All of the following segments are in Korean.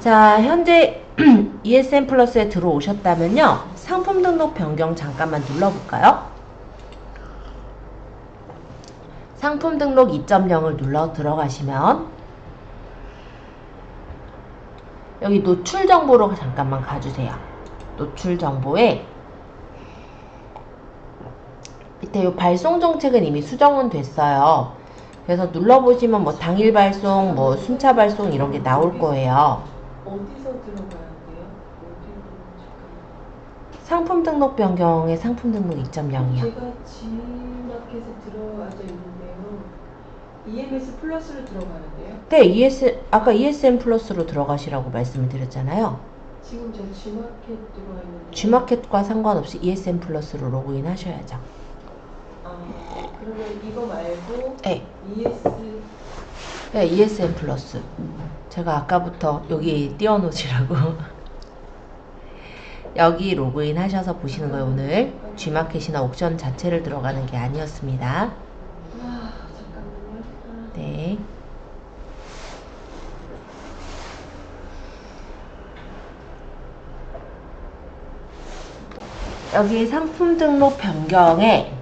자, 현재 ESN 플러스에 들어오셨다면요. 상품 등록 변경 잠깐만 눌러볼까요? 상품 등록 2.0을 눌러 들어가시면 여기 노출 정보로 잠깐만 가주세요. 노출 정보에 밑에 요 발송 정책은 이미 수정은 됐어요. 그래서 눌러보시면 뭐 당일 발송, 뭐 순차 발송 이런 게 나올 거예요. 어디서 들어가야 돼요? 상품 등록 변경의 상품 등록 2.0이요. 제가 G마켓에 들어와져 있는데요. EMS 플러스로 들어가는데요? 네, 아까 ESN 플러스로 들어가시라고 말씀을 드렸잖아요. 지금 저 G마켓 들어와 있는데 G마켓과 상관없이 ESN 플러스로 로그인 하셔야죠. 그러면 이거 말고 네. 네, ESN 플러스. 제가 아까부터 여기 띄워놓으시라고. 여기 로그인 하셔서 보시는 거예요. 오늘 G마켓이나 옥션 자체를 들어가는 게 아니었습니다. 잠깐만요. 네. 여기 상품 등록 변경에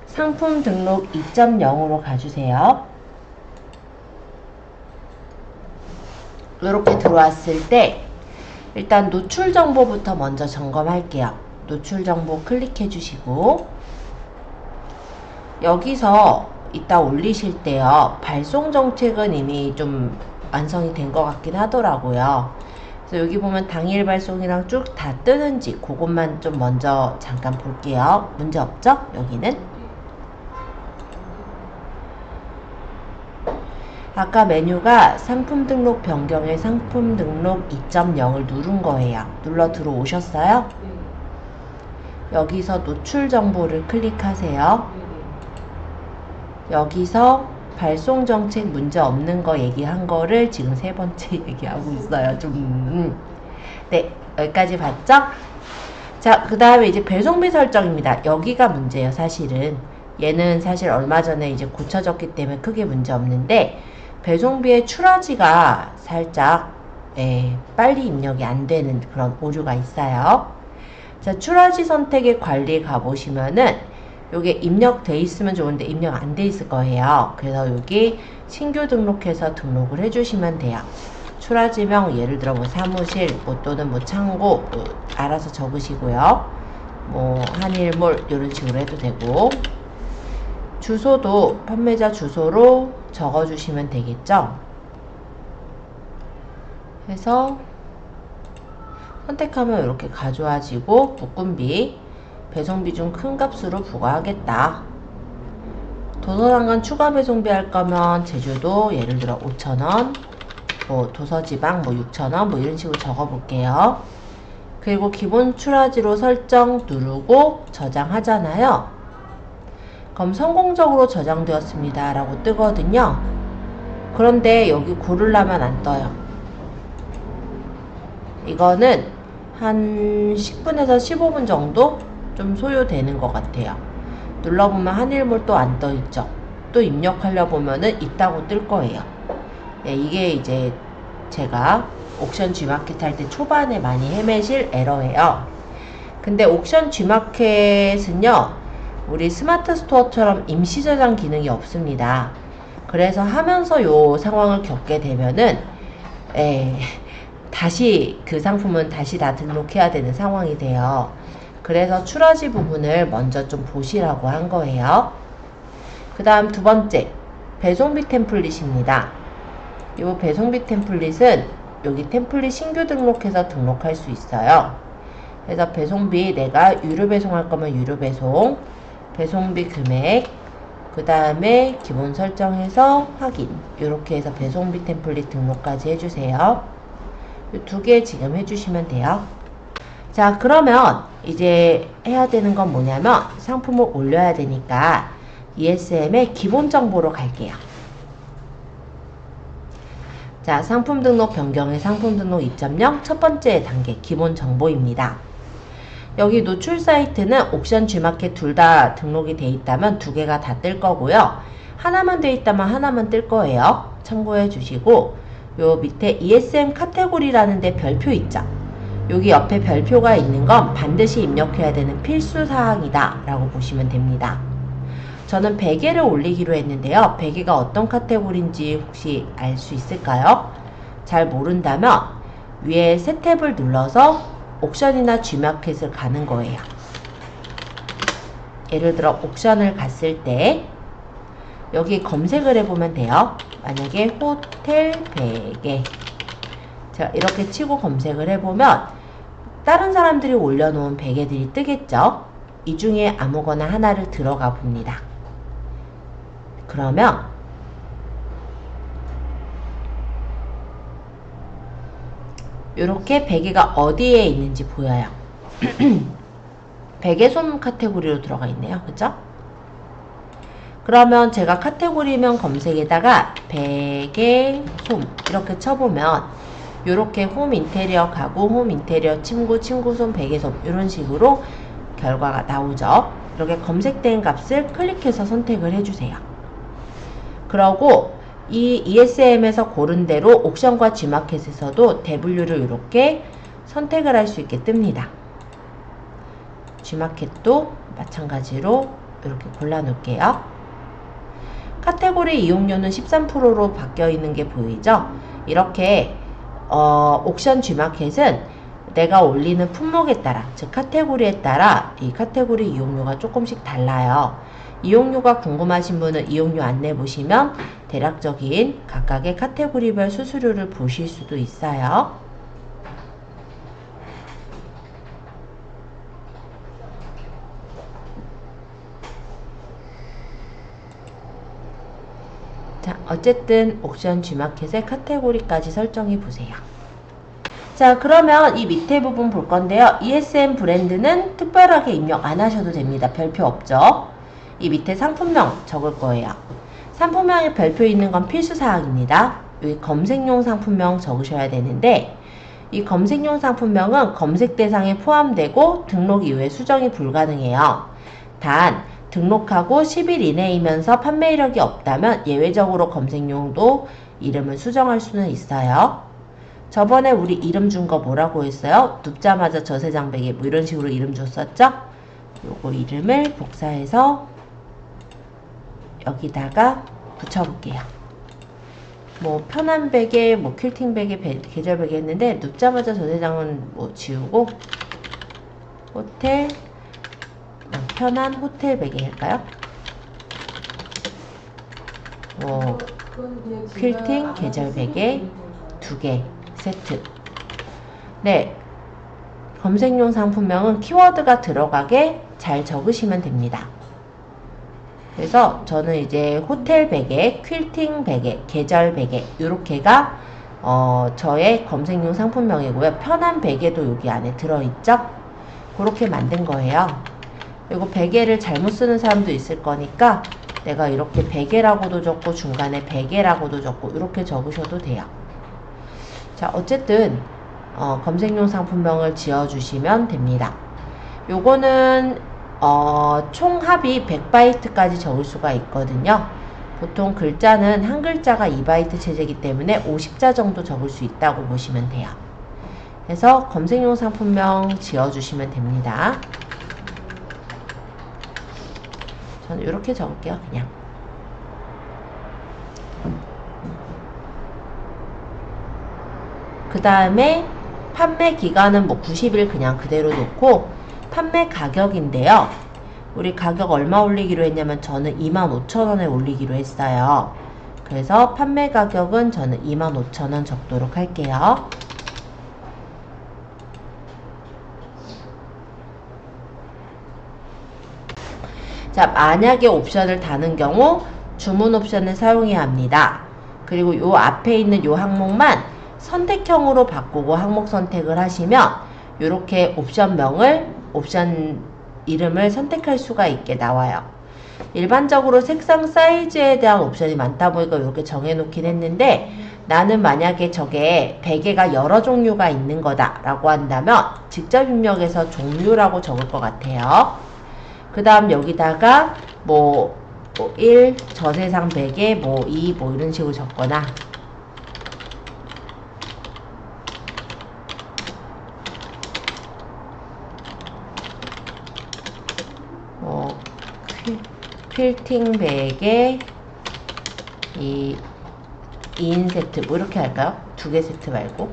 상품 등록 2.0으로 가주세요. 이렇게 들어왔을 때 일단 노출 정보부터 먼저 점검할게요. 노출 정보 클릭해 주시고 여기서 이따 올리실 때요. 발송 정책은 이미 좀 완성이 된 것 같긴 하더라고요. 그래서 여기 보면 당일 발송이랑 쭉 다 뜨는지 그것만 좀 먼저 잠깐 볼게요. 문제 없죠? 여기는? 아까 메뉴가 상품 등록 변경의 상품 등록 2.0을 누른 거예요. 눌러 들어오셨어요? 네. 여기서 노출 정보를 클릭하세요. 네. 여기서 발송 정책 문제 없는 거 얘기한 거를 지금 3번째 얘기하고 있어요. 네, 여기까지 봤죠? 자, 그 다음에 이제 배송비 설정입니다. 여기가 문제예요, 사실은. 얘는 사실 얼마 전에 이제 고쳐졌기 때문에 크게 문제 없는데 배송비의 출하지가 살짝 빨리 입력이 안 되는 그런 오류가 있어요. 자, 출하지 선택의 관리 가보시면은 요게 입력돼 있으면 좋은데 입력 안 돼 있을 거예요. 그래서 여기 신규 등록해서 등록을 해주시면 돼요. 출하지명 예를 들어 뭐 사무실 뭐 또는 뭐 창고 뭐 알아서 적으시고요. 뭐 한일몰 이런 식으로 해도 되고 주소도 판매자 주소로 적어주시면 되겠죠. 해서 선택하면 이렇게 가져와지고 묶음비 배송비 중 큰 값으로 부과하겠다. 도서관간 추가 배송비 할 거면 제주도 예를 들어 5,000원 뭐 도서지방 뭐 6,000원 뭐 이런 식으로 적어 볼게요. 그리고 기본 출하지로 설정 누르고 저장하잖아요. 그럼 성공적으로 저장되었습니다 라고 뜨거든요. 그런데 여기 고르려면 안 떠요. 이거는 한 10분에서 15분 정도 좀 소요되는 것 같아요. 눌러보면 한일몰 또 안 떠있죠. 또 입력하려 보면은 있다고 뜰 거예요. 네, 이게 이제 제가 옥션 G마켓 할 때 초반에 많이 헤매실 에러예요. 근데 옥션 G마켓은요 우리 스마트 스토어처럼 임시 저장 기능이 없습니다. 그래서 하면서 요 상황을 겪게 되면은 다시 그 상품은 다시 다 등록해야 되는 상황이 돼요. 그래서 출하지 부분을 먼저 좀 보시라고 한 거예요. 그 다음 두 번째 배송비 템플릿입니다. 이 배송비 템플릿은 여기 템플릿 신규 등록해서 등록할 수 있어요. 그래서 배송비 내가 유료 배송할 거면 유료 배송 배송비 금액 그 다음에 기본 설정해서 확인 이렇게 해서 배송비 템플릿 등록까지 해주세요. 이 두 개 지금 해주시면 돼요. 자, 그러면 이제 해야 되는 건 뭐냐면 상품을 올려야 되니까 ESM의 기본 정보로 갈게요. 자, 상품 등록 변경의 상품 등록 2.0 첫 번째 단계 기본 정보입니다. 여기 노출 사이트는 옥션 G마켓 둘 다 등록이 돼 있다면 두 개가 다 뜰 거고요. 하나만 돼 있다면 하나만 뜰 거예요. 참고해 주시고 요 밑에 ESM 카테고리라는 데 별표 있죠. 여기 옆에 별표가 있는 건 반드시 입력해야 되는 필수 사항이다 라고 보시면 됩니다. 저는 베개를 올리기로 했는데요. 베개가 어떤 카테고리인지 혹시 알 수 있을까요? 잘 모른다면 위에 새 탭을 눌러서 옥션이나 G마켓을 가는 거예요. 예를 들어 옥션을 갔을 때 여기 검색을 해보면 돼요. 만약에 호텔 베개 제가 이렇게 치고 검색을 해보면 다른 사람들이 올려놓은 베개들이 뜨겠죠. 이 중에 아무거나 하나를 들어가 봅니다. 그러면 이렇게 베개가 어디에 있는지 보여요. 베개솜 카테고리로 들어가 있네요. 그죠? 그러면 제가 카테고리명 검색에다가 베개솜 이렇게 쳐보면 이렇게 홈 인테리어 가구, 홈 인테리어 침구, 침구솜, 베개솜 이런 식으로 결과가 나오죠. 이렇게 검색된 값을 클릭해서 선택을 해주세요. 그러고 이 ESM에서 고른 대로 옥션과 G마켓에서도 대분류를 이렇게 선택을 할 수 있게 뜹니다. G마켓도 마찬가지로 이렇게 골라 놓을게요. 카테고리 이용료는 13%로 바뀌어 있는 게 보이죠? 이렇게 옥션 G마켓은 내가 올리는 품목에 따라, 즉 카테고리에 따라 이 카테고리 이용료가 조금씩 달라요. 이용료가 궁금하신 분은 이용료 안내 보시면 대략적인 각각의 카테고리별 수수료를 보실 수도 있어요. 자, 어쨌든 옥션 G마켓의 카테고리까지 설정해 보세요. 자, 그러면 이 밑에 부분 볼 건데요. ESM 브랜드는 특별하게 입력 안 하셔도 됩니다. 별표 없죠? 이 밑에 상품명 적을 거예요. 상품명에 별표 있는 건 필수사항입니다. 여기 검색용 상품명 적으셔야 되는데 이 검색용 상품명은 검색 대상에 포함되고 등록 이후에 수정이 불가능해요. 단 등록하고 10일 이내이면서 판매 이력이 없다면 예외적으로 검색용도 이름을 수정할 수는 있어요. 저번에 우리 이름 준 거 뭐라고 했어요? 눕자마자 저세장베개 뭐 이런 식으로 이름 줬었죠? 요거 이름을 복사해서 여기다가 붙여볼게요. 뭐 편한 베개, 뭐 퀼팅 베개, 계절 베개 했는데 눕자마자 저세장은 뭐 지우고 호텔 편한 호텔 베개 할까요? 뭐 퀼팅 계절 베개 2개 세트. 네, 검색용 상품명은 키워드가 들어가게 잘 적으시면 됩니다. 그래서 저는 이제 호텔 베개, 퀼팅 베개, 계절 베개 요렇게가 저의 검색용 상품명이고요. 편한 베개도 여기 안에 들어있죠? 그렇게 만든 거예요. 그리고 베개를 잘못 쓰는 사람도 있을 거니까 내가 이렇게 베개라고도 적고 중간에 베개라고도 적고 이렇게 적으셔도 돼요. 자, 어쨌든 검색용 상품명을 지어주시면 됩니다. 요거는 총 합이 100바이트까지 적을 수가 있거든요. 보통 글자는 한 글자가 2바이트 체제이기 때문에 50자 정도 적을 수 있다고 보시면 돼요. 그래서 검색용 상품명 지어주시면 됩니다. 저는 이렇게 적을게요. 그냥 그 다음에 판매 기간은 뭐 90일 그냥 그대로 놓고 판매 가격인데요. 우리 가격 얼마 올리기로 했냐면 저는 25,000원에 올리기로 했어요. 그래서 판매 가격은 저는 25,000원 적도록 할게요. 자, 만약에 옵션을 다는 경우 주문 옵션을 사용해야 합니다. 그리고 요 앞에 있는 요 항목만 선택형으로 바꾸고 항목 선택을 하시면 이렇게 옵션 이름을 선택할 수가 있게 나와요. 일반적으로 색상 사이즈에 대한 옵션이 많다 보니까 이렇게 정해놓긴 했는데 나는 만약에 저게 베개가 여러 종류가 있는 거다 라고 한다면 직접 입력해서 종류라고 적을 것 같아요. 그 다음 여기다가 뭐 1 저세상 베개 뭐 2 뭐 이런 식으로 적거나 필팅 백에 이 2인 세트 뭐 이렇게 할까요? 2개 세트 말고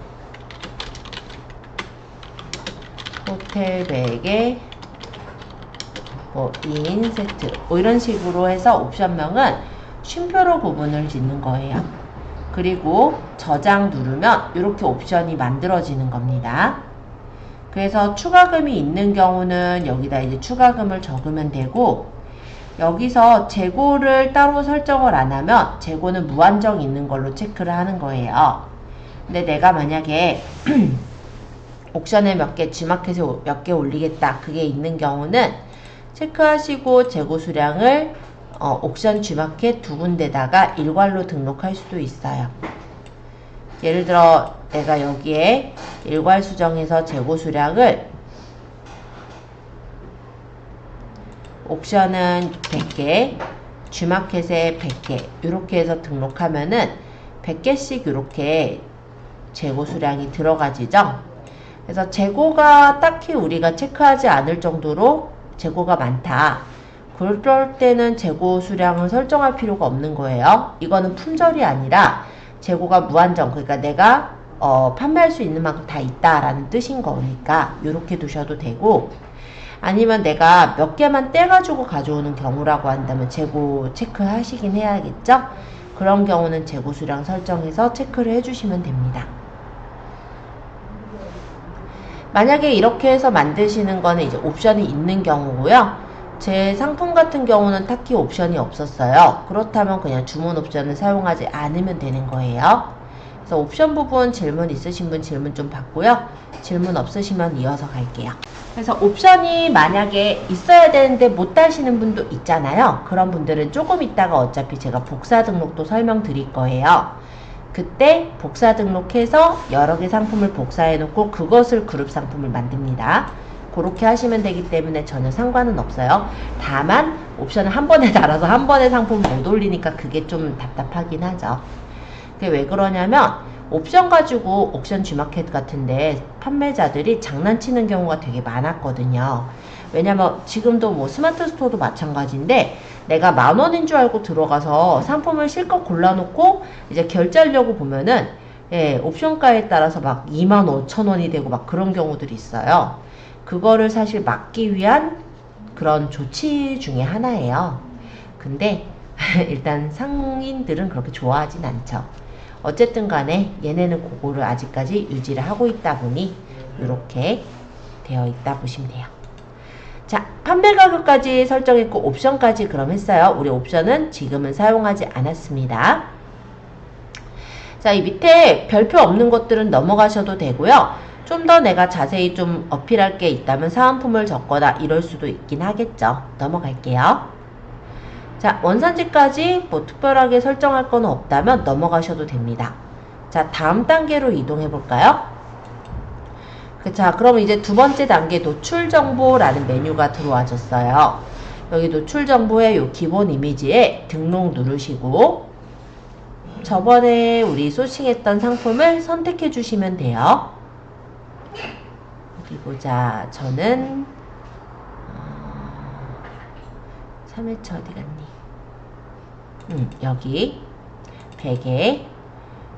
호텔 백에 뭐 2인 세트 뭐 이런 식으로 해서 옵션명은 쉼표로 구분을 짓는 거예요. 그리고 저장 누르면 이렇게 옵션이 만들어지는 겁니다. 그래서 추가금이 있는 경우는 여기다 이제 추가금을 적으면 되고, 여기서 재고를 따로 설정을 안 하면 재고는 무한정 있는 걸로 체크를 하는 거예요. 근데 내가 만약에 옥션에 몇 개, G마켓에 몇 개 올리겠다 그게 있는 경우는 체크하시고 재고 수량을 옥션 G마켓 두 군데다가 일괄로 등록할 수도 있어요. 예를 들어 내가 여기에 일괄 수정해서 재고 수량을 옥션은 100개, G마켓에 100개 이렇게 해서 등록하면은 100개씩 이렇게 재고 수량이 들어가지죠. 그래서 재고가 딱히 우리가 체크하지 않을 정도로 재고가 많다. 그럴 때는 재고 수량을 설정할 필요가 없는 거예요. 이거는 품절이 아니라 재고가 무한정, 그러니까 내가 판매할 수 있는 만큼 다 있다라는 뜻인 거니까 이렇게 두셔도 되고, 아니면 내가 몇 개만 떼가지고 가져오는 경우라고 한다면 재고 체크하시긴 해야겠죠? 그런 경우는 재고 수량 설정해서 체크를 해주시면 됩니다. 만약에 이렇게 해서 만드시는 거는 이제 옵션이 있는 경우고요. 제 상품 같은 경우는 딱히 옵션이 없었어요. 그렇다면 그냥 주문 옵션을 사용하지 않으면 되는 거예요. 그래서 옵션 부분 질문 있으신 분 질문 좀 받고요. 질문 없으시면 이어서 갈게요. 그래서 옵션이 만약에 있어야 되는데 못 다시는 분도 있잖아요. 그런 분들은 조금 있다가 어차피 제가 복사 등록도 설명드릴 거예요. 그때 복사 등록해서 여러 개 상품을 복사해 놓고 그것을 그룹 상품을 만듭니다. 그렇게 하시면 되기 때문에 전혀 상관은 없어요. 다만 옵션을 한 번에 달아서 한 번에 상품 못 올리니까 그게 좀 답답하긴 하죠. 그게 왜 그러냐면 옵션 가지고 옥션 G마켓 같은데 판매자들이 장난치는 경우가 되게 많았거든요. 왜냐면 지금도 뭐 스마트 스토어도 마찬가지인데 내가 10,000원인 줄 알고 들어가서 상품을 실컷 골라놓고 이제 결제하려고 보면은 옵션가에 따라서 막 25,000원이 되고 막 그런 경우들이 있어요. 그거를 사실 막기 위한 그런 조치 중에 하나예요. 근데 일단 상인들은 그렇게 좋아하진 않죠. 어쨌든 간에 얘네는 그거를 아직까지 유지를 하고 있다 보니 이렇게 되어 있다 보시면 돼요. 자, 판매 가격까지 설정했고 옵션까지 그럼 했어요. 우리 옵션은 지금은 사용하지 않았습니다. 자, 이 밑에 별표 없는 것들은 넘어가셔도 되고요. 좀 더 내가 자세히 좀 어필할 게 있다면 사은품을 적거나 이럴 수도 있긴 하겠죠. 넘어갈게요. 자, 원산지까지 뭐 특별하게 설정할 건 없다면 넘어가셔도 됩니다. 자, 다음 단계로 이동해 볼까요? 자, 그럼 이제 두 번째 단계 노출 정보라는 메뉴가 들어와졌어요. 여기 노출 정보의 요 기본 이미지에 등록 누르시고 저번에 우리 소싱했던 상품을 선택해 주시면 돼요. 어디 보자. 저는 3회차 어디 갔니? 여기 베개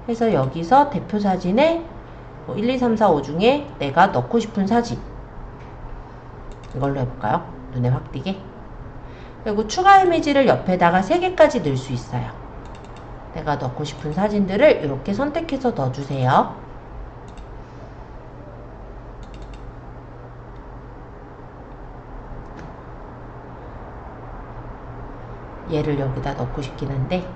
해서 여기서 대표 사진에 뭐 1, 2, 3, 4, 5 중에 내가 넣고 싶은 사진 이걸로 해볼까요? 눈에 확 띄게. 그리고 추가 이미지를 옆에다가 3개까지 넣을 수 있어요. 내가 넣고 싶은 사진들을 이렇게 선택해서 넣어주세요. 얘를 여기다 넣고 싶긴 한데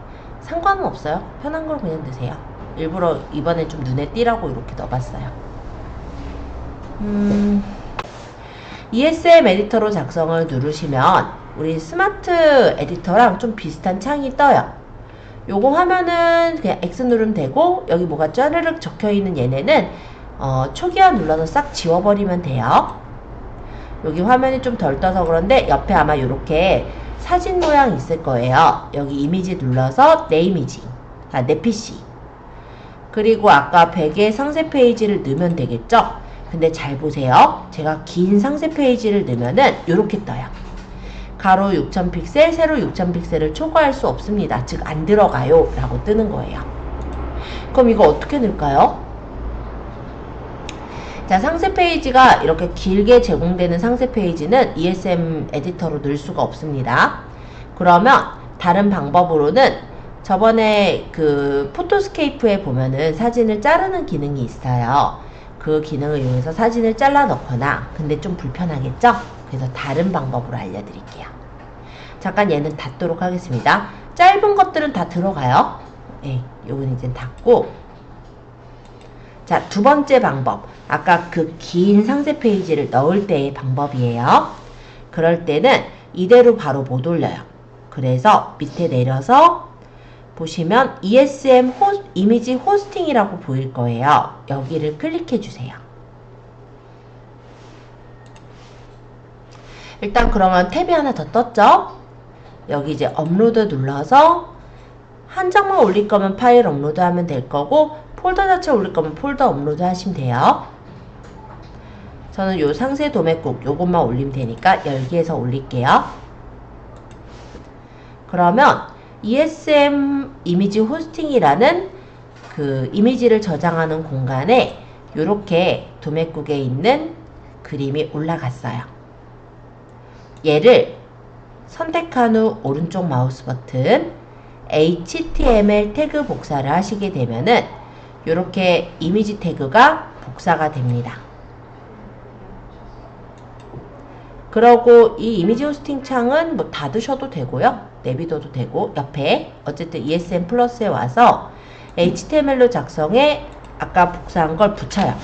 상관은 없어요. 편한 걸 그냥 넣으세요. 일부러 이번에 좀 눈에 띄라고 이렇게 넣어봤어요. ESM 에디터로 작성을 누르시면 우리 스마트 에디터랑 좀 비슷한 창이 떠요. 요거 화면은 그냥 X 누르면 되고 여기 뭐가 짜르륵 적혀있는 얘네는 초기화 눌러서 싹 지워버리면 돼요. 여기 화면이 좀 덜 떠서 그런데 옆에 아마 이렇게 사진 모양 있을 거예요. 여기 이미지 눌러서 내 이미지, 내 PC. 그리고 아까 베개 상세 페이지를 넣으면 되겠죠? 근데 잘 보세요. 제가 긴 상세 페이지를 넣으면은 이렇게 떠요. 가로 6000픽셀, 세로 6000픽셀을 초과할 수 없습니다. 즉 안 들어가요 라고 뜨는 거예요. 그럼 이거 어떻게 넣을까요? 자, 상세 페이지가 이렇게 길게 제공되는 상세 페이지는 ESM 에디터로 넣을 수가 없습니다. 그러면 다른 방법으로는 저번에 그 포토스케이프에 보면은 사진을 자르는 기능이 있어요. 그 기능을 이용해서 사진을 잘라 넣거나, 근데 좀 불편하겠죠? 그래서 다른 방법으로 알려드릴게요. 잠깐 얘는 닫도록 하겠습니다. 짧은 것들은 다 들어가요. 네, 요건 이제 닫고. 자, 두 번째 방법. 아까 그 긴 상세 페이지를 넣을 때의 방법이에요. 그럴 때는 이대로 바로 못 올려요. 그래서 밑에 내려서 보시면 ESM 이미지 호스팅이라고 보일 거예요. 여기를 클릭해 주세요. 일단 그러면 탭이 하나 더 떴죠? 여기 이제 업로드 눌러서 한 장만 올릴 거면 파일 업로드 하면 될 거고, 폴더 자체 올릴 거면 폴더 업로드 하시면 돼요. 저는 요 상세 도매국 요것만 올리면 되니까 열기에서 올릴게요. 그러면 ESM 이미지 호스팅이라는 그 이미지를 저장하는 공간에 요렇게 도매국에 있는 그림이 올라갔어요. 얘를 선택한 후 오른쪽 마우스 버튼 HTML 태그 복사를 하시게 되면은 요렇게 이미지 태그가 복사가 됩니다. 그러고 이 이미지 호스팅 창은 뭐 닫으셔도 되고요. 내비둬도 되고, 옆에 어쨌든 ESM 플러스에 와서 HTML로 작성해 아까 복사한 걸 붙여요.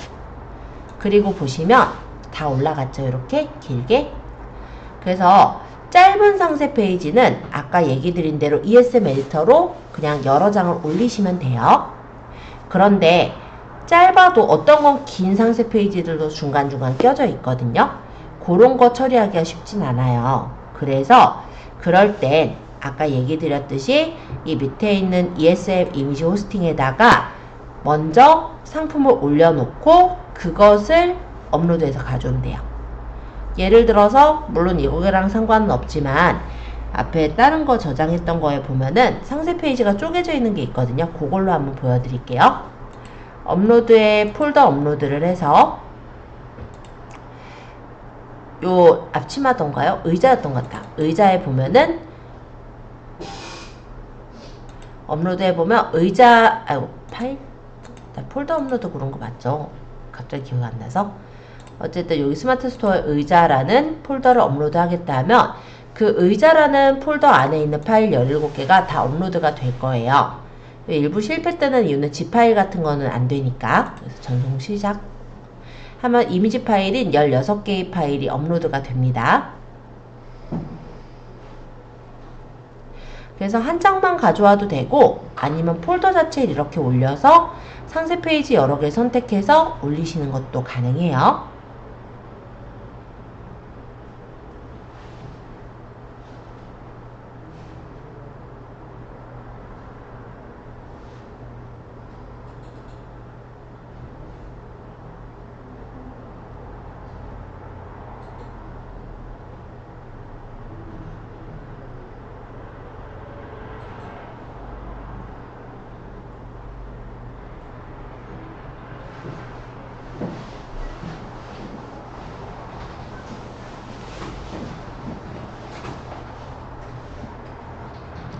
그리고 보시면 다 올라갔죠. 이렇게 길게. 그래서 짧은 상세 페이지는 아까 얘기 드린 대로 ESM 에디터로 그냥 여러 장을 올리시면 돼요. 그런데 짧아도 어떤 건 긴 상세 페이지들도 중간중간 껴져 있거든요. 그런 거 처리하기가 쉽진 않아요. 그래서 그럴 땐 아까 얘기 드렸듯이 이 밑에 있는 ESM 이미지 호스팅에다가 먼저 상품을 올려놓고 그것을 업로드해서 가져오면 돼요. 예를 들어서 물론 이거랑 상관은 없지만 앞에 다른 거 저장했던 거에 보면은 상세 페이지가 쪼개져 있는 게 있거든요. 그걸로 한번 보여드릴게요. 업로드에 폴더 업로드를 해서 요 앞치마던가요? 의자였던 것 같다. 의자에 보면은 업로드해 보면 의자, 아이고 파일? 폴더 업로드 그런 거 맞죠? 갑자기 기억이 안 나서. 어쨌든 여기 스마트 스토어에 의자라는 폴더를 업로드 하겠다 하면 그 의자라는 폴더 안에 있는 파일 17개가 다 업로드가 될 거예요. 일부 실패되는 이유는 G파일 같은 거는 안 되니까. 그래서 전송 시작 하면 이미지 파일인 16개의 파일이 업로드가 됩니다. 그래서 한 장만 가져와도 되고, 아니면 폴더 자체를 이렇게 올려서 상세 페이지 여러 개 선택해서 올리시는 것도 가능해요.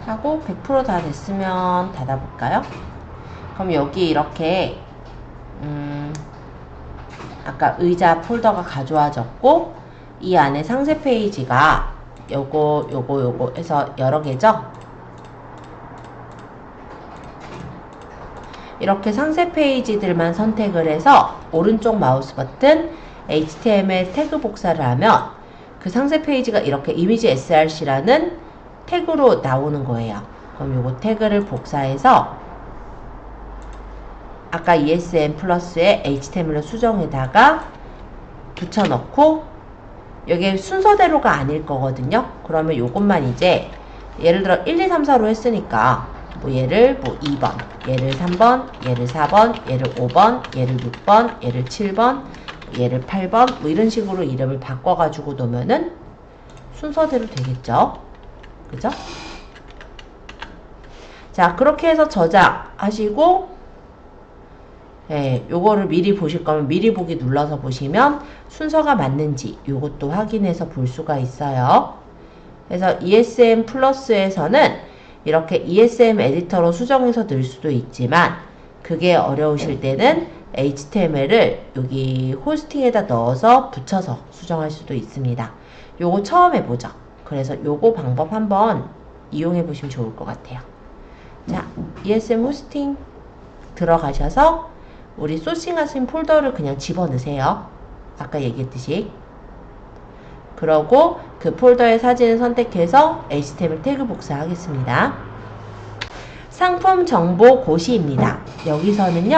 하고 100% 다 됐으면 닫아볼까요? 그럼 여기 이렇게 아까 의자 폴더가 가져와졌고, 이 안에 상세 페이지가 요거 해서 여러 개죠? 이렇게 상세 페이지들만 선택을 해서 오른쪽 마우스 버튼 HTML 태그 복사를 하면 그 상세 페이지가 이렇게 이미지 src라는 태그로 나오는 거예요. 그럼 요거 태그를 복사해서 아까 ESM 플러스에 HTML로 수정에다가 붙여넣고, 여기 순서대로가 아닐 거거든요. 그러면 요것만 이제 예를 들어 1, 2, 3, 4로 했으니까 뭐 얘를 뭐 2번, 얘를 3번, 얘를 4번, 얘를 5번, 얘를 6번, 얘를 7번, 얘를 8번 뭐 이런 식으로 이름을 바꿔가지고 놓으면은 순서대로 되겠죠? 그죠? 자, 그렇게 해서 저장하시고, 예, 요거를 미리 보실 거면 미리 보기 눌러서 보시면 순서가 맞는지 요것도 확인해서 볼 수가 있어요. 그래서 ESM 플러스에서는 이렇게 ESM 에디터로 수정해서 넣을 수도 있지만, 그게 어려우실 때는 HTML을 여기 호스팅에다 넣어서 붙여서 수정할 수도 있습니다. 요거 처음 해보죠. 그래서 요거 방법 한번 이용해 보시면 좋을 것 같아요. 자, ESM 호스팅 들어가셔서 우리 소싱하신 폴더를 그냥 집어넣으세요. 아까 얘기했듯이. 그러고 그 폴더의 사진을 선택해서 HTML 태그 복사하겠습니다. 상품 정보 고시입니다. 여기서는요,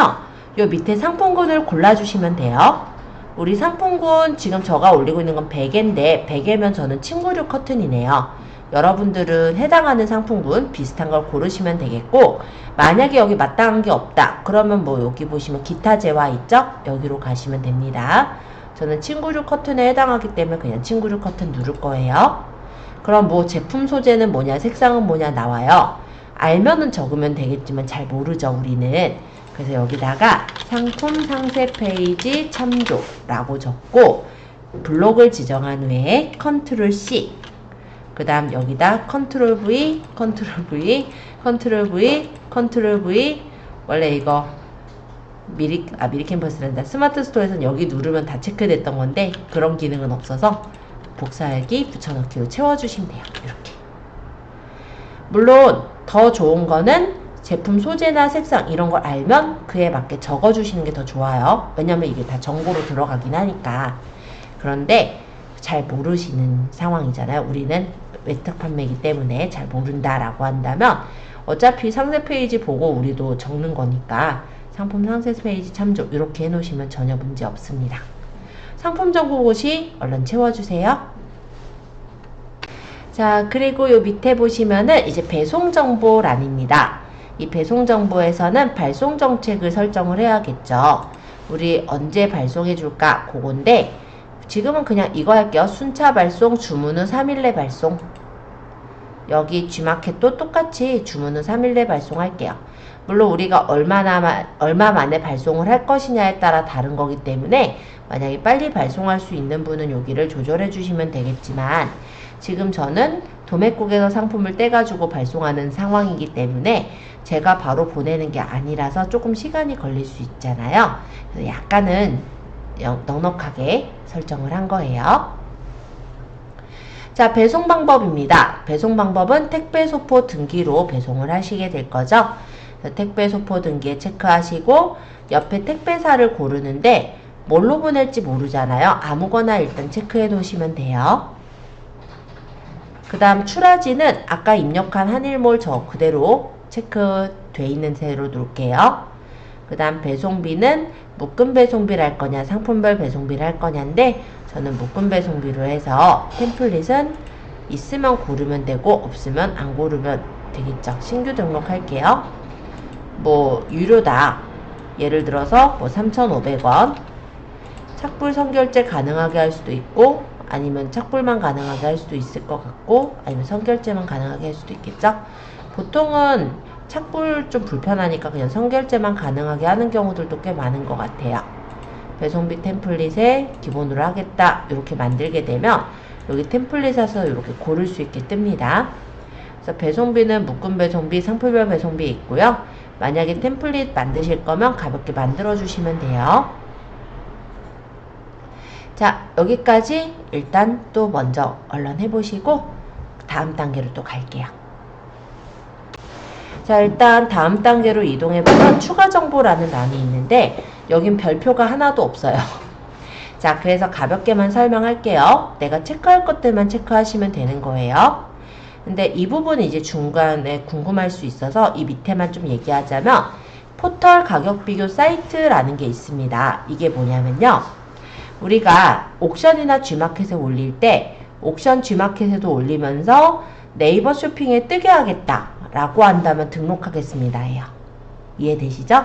요 밑에 상품군을 골라주시면 돼요. 우리 상품군 지금 제가 올리고 있는 건 베개인데, 베개면 저는 침구류 커튼이네요. 여러분들은 해당하는 상품군 비슷한 걸 고르시면 되겠고, 만약에 여기 마땅한 게 없다 그러면 뭐 여기 보시면 기타 재화 있죠? 여기로 가시면 됩니다. 저는 침구류 커튼에 해당하기 때문에 그냥 침구류 커튼 누를 거예요. 그럼 뭐 제품 소재는 뭐냐, 색상은 뭐냐 나와요. 알면은 적으면 되겠지만 잘 모르죠, 우리는. 그래서 여기다가 상품 상세 페이지 참조라고 적고, 블록을 지정한 후에 컨트롤 C, 그 다음 여기다 컨트롤 V, 컨트롤 V, 컨트롤 V, 컨트롤 V. 원래 이거 미리 캠퍼스란다. 스마트 스토어에서는 여기 누르면 다 체크됐던 건데 그런 기능은 없어서 복사하기, 붙여넣기로 채워주시면 돼요. 이렇게. 물론 더 좋은 거는 제품 소재나 색상 이런 걸 알면 그에 맞게 적어주시는 게 더 좋아요. 왜냐면 이게 다 정보로 들어가긴 하니까. 그런데 잘 모르시는 상황이잖아요. 우리는 외탁 판매이기 때문에 잘 모른다라고 한다면 어차피 상세 페이지 보고 우리도 적는 거니까 상품 상세 페이지 참조 이렇게 해놓으시면 전혀 문제 없습니다. 상품 정보고시 얼른 채워주세요. 자, 그리고 요 밑에 보시면은 이제 배송 정보란입니다. 이 배송 정보에서는 발송 정책을 설정을 해야겠죠. 우리 언제 발송해 줄까? 그건데 지금은 그냥 이거 할게요. 순차 발송, 주문 후 3일 내 발송. 여기 G마켓도 똑같이 주문 후 3일 내 발송할게요. 물론 우리가 얼마 만에 발송을 할 것이냐에 따라 다른 거기 때문에 만약에 빨리 발송할 수 있는 분은 여기를 조절해 주시면 되겠지만, 지금 저는 도매국에서 상품을 떼가지고 발송하는 상황이기 때문에 제가 바로 보내는 게 아니라서 조금 시간이 걸릴 수 있잖아요. 그래서 약간은 넉넉하게 설정을 한 거예요. 자, 배송 방법입니다. 배송 방법은 택배 소포 등기로 배송을 하시게 될 거죠. 택배 소포 등기에 체크하시고 옆에 택배사를 고르는데 뭘로 보낼지 모르잖아요. 아무거나 일단 체크해 놓으시면 돼요. 그 다음 출하지는 아까 입력한 한일몰 저 그대로 체크돼 있는 대로 놓을게요. 그 다음 배송비는 묶음 배송비를 할 거냐 상품별 배송비를 할 거냐인데 저는 묶음 배송비로 해서 템플릿은 있으면 고르면 되고 없으면 안 고르면 되겠죠. 신규 등록할게요. 뭐 유료다. 예를 들어서 뭐 3,500원. 착불 선결제 가능하게 할 수도 있고 아니면 착불만 가능하게 할 수도 있을 것 같고 아니면 선결제만 가능하게 할 수도 있겠죠. 보통은 착불 좀 불편하니까 그냥 선결제만 가능하게 하는 경우들도 꽤 많은 것 같아요. 배송비 템플릿에 기본으로 하겠다 이렇게 만들게 되면 여기 템플릿에서 이렇게 고를 수 있게 뜹니다. 그래서 배송비는 묶음 배송비, 상품별 배송비 있고요. 만약에 템플릿 만드실 거면 가볍게 만들어 주시면 돼요. 자, 여기까지 일단 또 먼저 얼른 해보시고 다음 단계로 또 갈게요. 자, 일단 다음 단계로 이동해보면 추가 정보라는 란이 있는데 여긴 별표가 하나도 없어요. 자, 그래서 가볍게만 설명할게요. 내가 체크할 것들만 체크하시면 되는 거예요. 근데 이 부분은 이제 중간에 궁금할 수 있어서 이 밑에만 좀 얘기하자면 포털 가격 비교 사이트라는 게 있습니다. 이게 뭐냐면요. 우리가 옥션이나 G마켓에 올릴 때 옥션 G마켓에도 올리면서 네이버 쇼핑에 뜨게 하겠다 라고 한다면 등록하겠습니다 해요. 이해되시죠?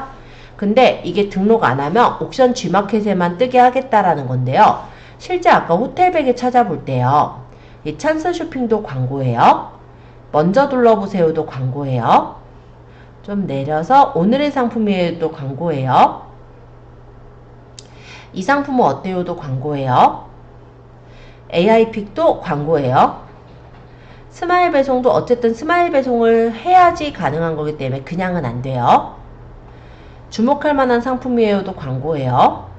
근데 이게 등록 안 하면 옥션 G마켓에만 뜨게 하겠다라는 건데요. 실제 아까 호텔백에 찾아볼 때요. 이 찬스 쇼핑도 광고예요. 먼저 둘러보세요도 광고예요. 좀 내려서 오늘의 상품이에요도 광고예요. 이 상품은 어때요도 광고예요. AI픽도 광고예요. 스마일 배송도 어쨌든 스마일 배송을 해야지 가능한 거기 때문에 그냥은 안 돼요. 주목할 만한 상품이에요도 광고예요.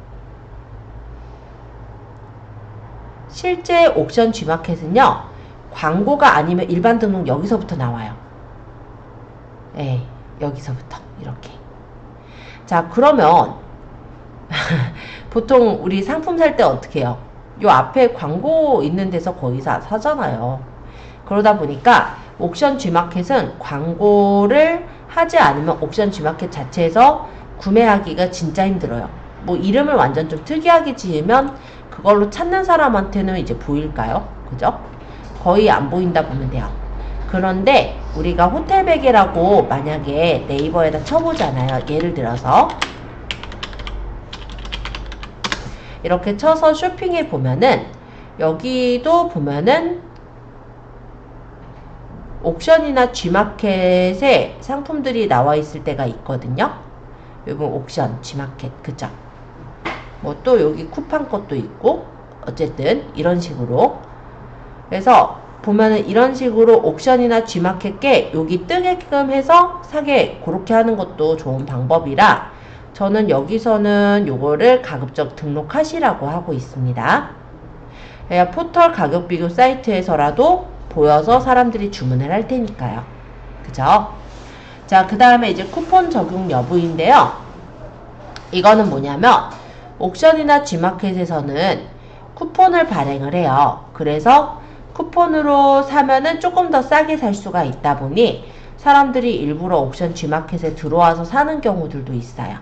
실제 옥션 G마켓은요, 광고가 아니면 일반 등록 여기서부터 나와요. 예, 여기서부터 이렇게. 자, 그러면 보통 우리 상품 살 때 어떻게 해요? 요 앞에 광고 있는 데서 거기서 사잖아요. 그러다 보니까 옥션 G마켓은 광고를 하지 않으면 옥션 G마켓 자체에서 구매하기가 진짜 힘들어요. 뭐 이름을 완전 좀 특이하게 지으면 그걸로 찾는 사람한테는 이제 보일까요? 그죠? 거의 안 보인다 보면 돼요. 그런데 우리가 호텔베개라고 만약에 네이버에다 쳐보잖아요. 예를 들어서 이렇게 쳐서 쇼핑해 보면은 여기도 보면은 옥션이나 G마켓에 상품들이 나와 있을 때가 있거든요. 여기 옥션, G마켓, 그죠? 뭐 또 여기 쿠팡 것도 있고 어쨌든 이런 식으로 그래서 보면은 이런 식으로 옥션이나 G마켓 여기 뜨게끔 해서 사게 그렇게 하는 것도 좋은 방법이라 저는 여기서는 요거를 가급적 등록하시라고 하고 있습니다. 포털 가격 비교 사이트에서라도 보여서 사람들이 주문을 할 테니까요. 그죠? 자, 그 다음에 이제 쿠폰 적용 여부인데요. 이거는 뭐냐면 옥션이나 G마켓에서는 쿠폰을 발행을 해요. 그래서 쿠폰으로 사면은 조금 더 싸게 살 수가 있다 보니 사람들이 일부러 옥션 G마켓에 들어와서 사는 경우들도 있어요.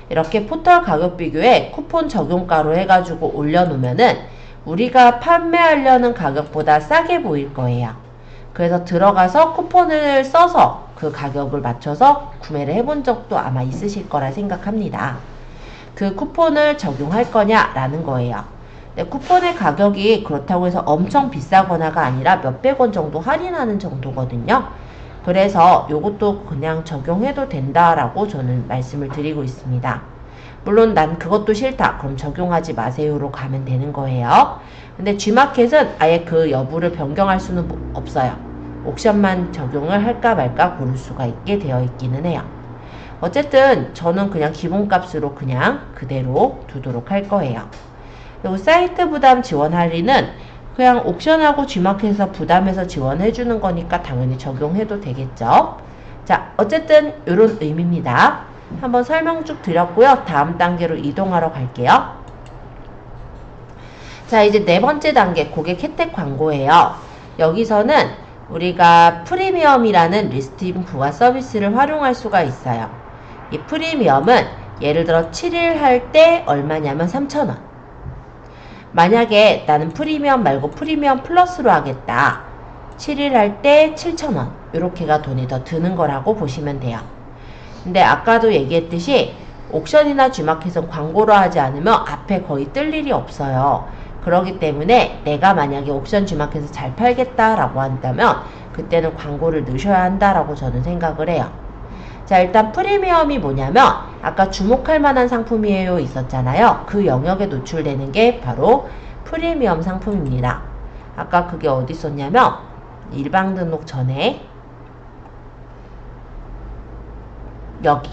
이렇게 포털 가격 비교에 쿠폰 적용가로 해가지고 올려놓으면은 우리가 판매하려는 가격보다 싸게 보일 거예요. 그래서 들어가서 쿠폰을 써서 그 가격을 맞춰서 구매를 해본 적도 아마 있으실 거라 생각합니다. 그 쿠폰을 적용할 거냐라는 거예요. 쿠폰의 가격이 그렇다고 해서 엄청 비싸거나가 아니라 몇백 원 정도 할인하는 정도거든요. 그래서 요것도 그냥 적용해도 된다라고 저는 말씀을 드리고 있습니다. 물론 난 그것도 싫다. 그럼 적용하지 마세요로 가면 되는 거예요. 근데 G마켓은 아예 그 여부를 변경할 수는 없어요. 옥션만 적용을 할까 말까 고를 수가 있게 되어 있기는 해요. 어쨌든 저는 그냥 기본값으로 그냥 그대로 두도록 할 거예요. 그리고 사이트 부담 지원 할인은 그냥 옥션하고 G마켓에서 부담해서 지원해 주는 거니까 당연히 적용해도 되겠죠. 자, 어쨌든 이런 의미입니다. 한번 설명 쭉 드렸고요. 다음 단계로 이동하러 갈게요. 자, 이제 네 번째 단계 고객 혜택 광고예요. 여기서는 우리가 프리미엄이라는 리스팅 부가 서비스를 활용할 수가 있어요. 이 프리미엄은 예를 들어 7일 할 때 얼마냐면 3,000원. 만약에 나는 프리미엄 말고 프리미엄 플러스로 하겠다. 7일 할 때 7,000원. 이렇게가 돈이 더 드는 거라고 보시면 돼요. 근데 아까도 얘기했듯이 옥션이나 G마켓은 광고로 하지 않으면 앞에 거의 뜰 일이 없어요. 그렇기 때문에 내가 만약에 옥션 G마켓에서 잘 팔겠다라고 한다면 그때는 광고를 넣으셔야 한다라고 저는 생각을 해요. 자, 일단 프리미엄이 뭐냐면 아까 주목할 만한 상품이에요 있었잖아요. 그 영역에 노출되는 게 바로 프리미엄 상품입니다. 아까 그게 어디 있었냐면 일방 등록 전에 여기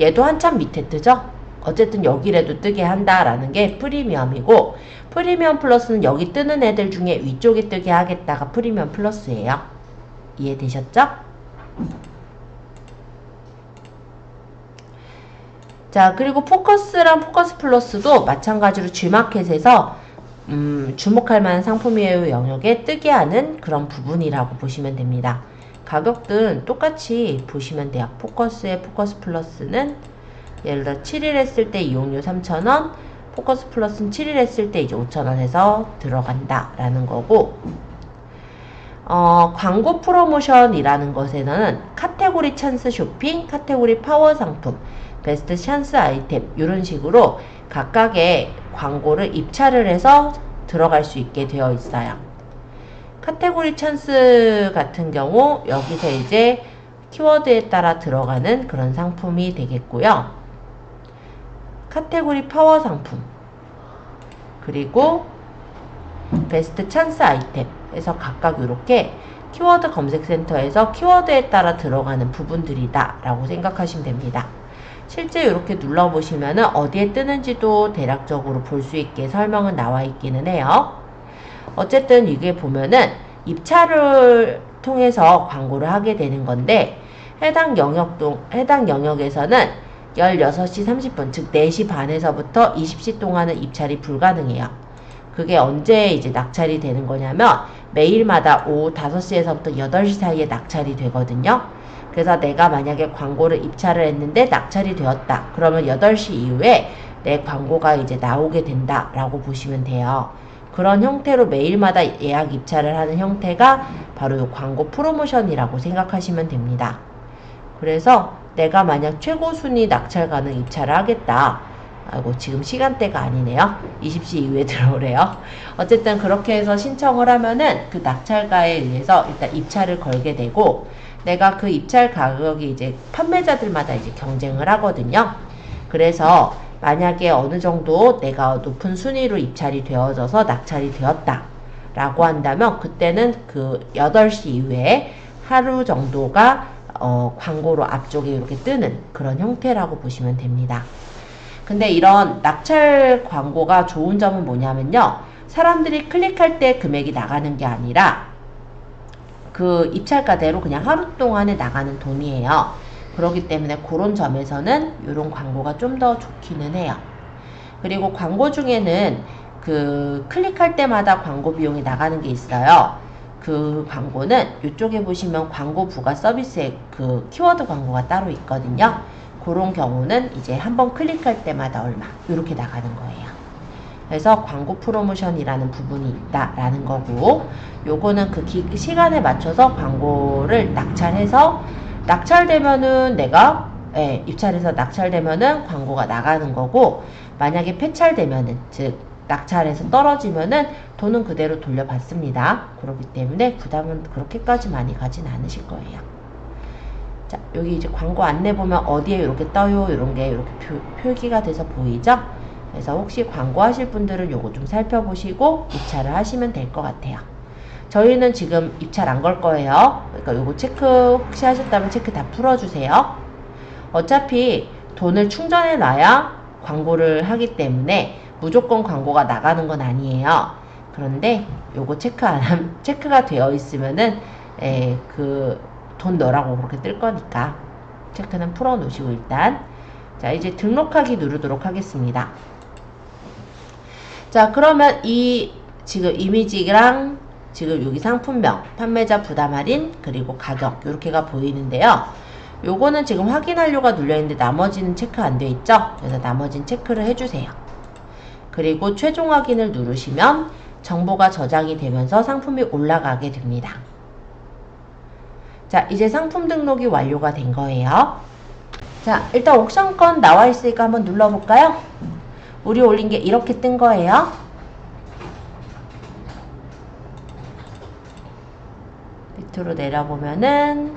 얘도 한참 밑에 뜨죠? 어쨌든 여기라도 뜨게 한다라는 게 프리미엄이고 프리미엄 플러스는 여기 뜨는 애들 중에 위쪽에 뜨게 하겠다가 프리미엄 플러스예요. 이해되셨죠? 자, 그리고 포커스랑 포커스 플러스도 마찬가지로 G마켓에서 주목할 만한 상품이에요 영역에 뜨게 하는 그런 부분이라고 보시면 됩니다. 가격은 똑같이 보시면 돼요. 포커스의 포커스 플러스는 예를 들어 7일 했을 때 이용료 3,000원, 포커스 플러스는 7일 했을 때 이제 5,000원 해서 들어간다 라는 거고, 광고 프로모션이라는 것에는 카테고리 찬스 쇼핑, 카테고리 파워 상품, 베스트 찬스 아이템 이런 식으로 각각의 광고를 입찰을 해서 들어갈 수 있게 되어 있어요. 카테고리 찬스 같은 경우 여기서 이제 키워드에 따라 들어가는 그런 상품이 되겠고요. 카테고리 파워 상품, 그리고 베스트 찬스 아이템에서 각각 이렇게 키워드 검색센터에서 키워드에 따라 들어가는 부분들이다 라고 생각하시면 됩니다. 실제 이렇게 눌러보시면은 어디에 뜨는지도 대략적으로 볼 수 있게 설명은 나와 있기는 해요. 어쨌든 이게 보면은 입찰을 통해서 광고를 하게 되는 건데, 해당 영역에서는 16시 30분, 즉 4시 반에서부터 20시 동안은 입찰이 불가능해요. 그게 언제 이제 낙찰이 되는 거냐면 매일마다 오후 5시에서부터 8시 사이에 낙찰이 되거든요. 그래서 내가 만약에 광고를 입찰을 했는데 낙찰이 되었다. 그러면 8시 이후에 내 광고가 이제 나오게 된다라고 보시면 돼요. 그런 형태로 매일마다 예약 입찰을 하는 형태가 바로 이 광고 프로모션이라고 생각하시면 됩니다. 그래서 내가 만약 최고 순위 낙찰 가능 입찰을 하겠다. 아이고, 지금 시간대가 아니네요. 20시 이후에 들어오래요. 어쨌든 그렇게 해서 신청을 하면은 그 낙찰가에 의해서 일단 입찰을 걸게 되고, 내가 그 입찰 가격이 이제 판매자들마다 이제 경쟁을 하거든요. 그래서 만약에 어느 정도 내가 높은 순위로 입찰이 되어져서 낙찰이 되었다 라고 한다면, 그때는 그 8시 이후에 하루 정도가 광고로 앞쪽에 이렇게 뜨는 그런 형태라고 보시면 됩니다. 근데 이런 낙찰 광고가 좋은 점은 뭐냐면요, 사람들이 클릭할 때 금액이 나가는 게 아니라 그 입찰가대로 그냥 하루 동안에 나가는 돈이에요. 그렇기 때문에 그런 점에서는 이런 광고가 좀 더 좋기는 해요. 그리고 광고 중에는 그 클릭할 때마다 광고 비용이 나가는 게 있어요. 그 광고는 이쪽에 보시면 광고 부가 서비스에 그 키워드 광고가 따로 있거든요. 그런 경우는 이제 한번 클릭할 때마다 얼마 이렇게 나가는 거예요. 그래서 광고 프로모션이라는 부분이 있다라는 거고, 요거는 그 시간에 맞춰서 광고를 낙찰해서 낙찰되면은 내가 입찰해서 낙찰되면은 광고가 나가는 거고, 만약에 폐찰되면은 즉 낙찰해서 떨어지면은 돈은 그대로 돌려받습니다. 그렇기 때문에 부담은 그렇게까지 많이 가진 않으실 거예요. 자, 여기 이제 광고 안내 보면 어디에 이렇게 떠요, 이런 게 이렇게 표기가 돼서 보이죠? 그래서 혹시 광고 하실 분들은 요거 좀 살펴보시고 입찰을 하시면 될 것 같아요. 저희는 지금 입찰 안 걸 거예요. 그러니까 요거 체크 혹시 하셨다면 체크 다 풀어주세요. 어차피 돈을 충전해 놔야 광고를 하기 때문에 무조건 광고가 나가는 건 아니에요. 그런데 요거 체크가 되어 있으면은 그 돈 넣으라고 그렇게 뜰 거니까 체크는 풀어 놓으시고, 일단 자, 이제 등록하기 누르도록 하겠습니다. 자, 그러면 이 지금 이미지랑 지금 여기 상품명, 판매자 부담 할인, 그리고 가격 이렇게가 보이는데요. 요거는 지금 확인하려가 눌려있는데 나머지는 체크 안 돼 있죠? 그래서 나머지는 체크를 해주세요. 그리고 최종 확인을 누르시면 정보가 저장이 되면서 상품이 올라가게 됩니다. 자, 이제 상품 등록이 완료가 된 거예요. 자, 일단 옥션권 나와 있으니까 한번 눌러볼까요? 우리 올린 게 이렇게 뜬 거예요. 밑으로 내려보면은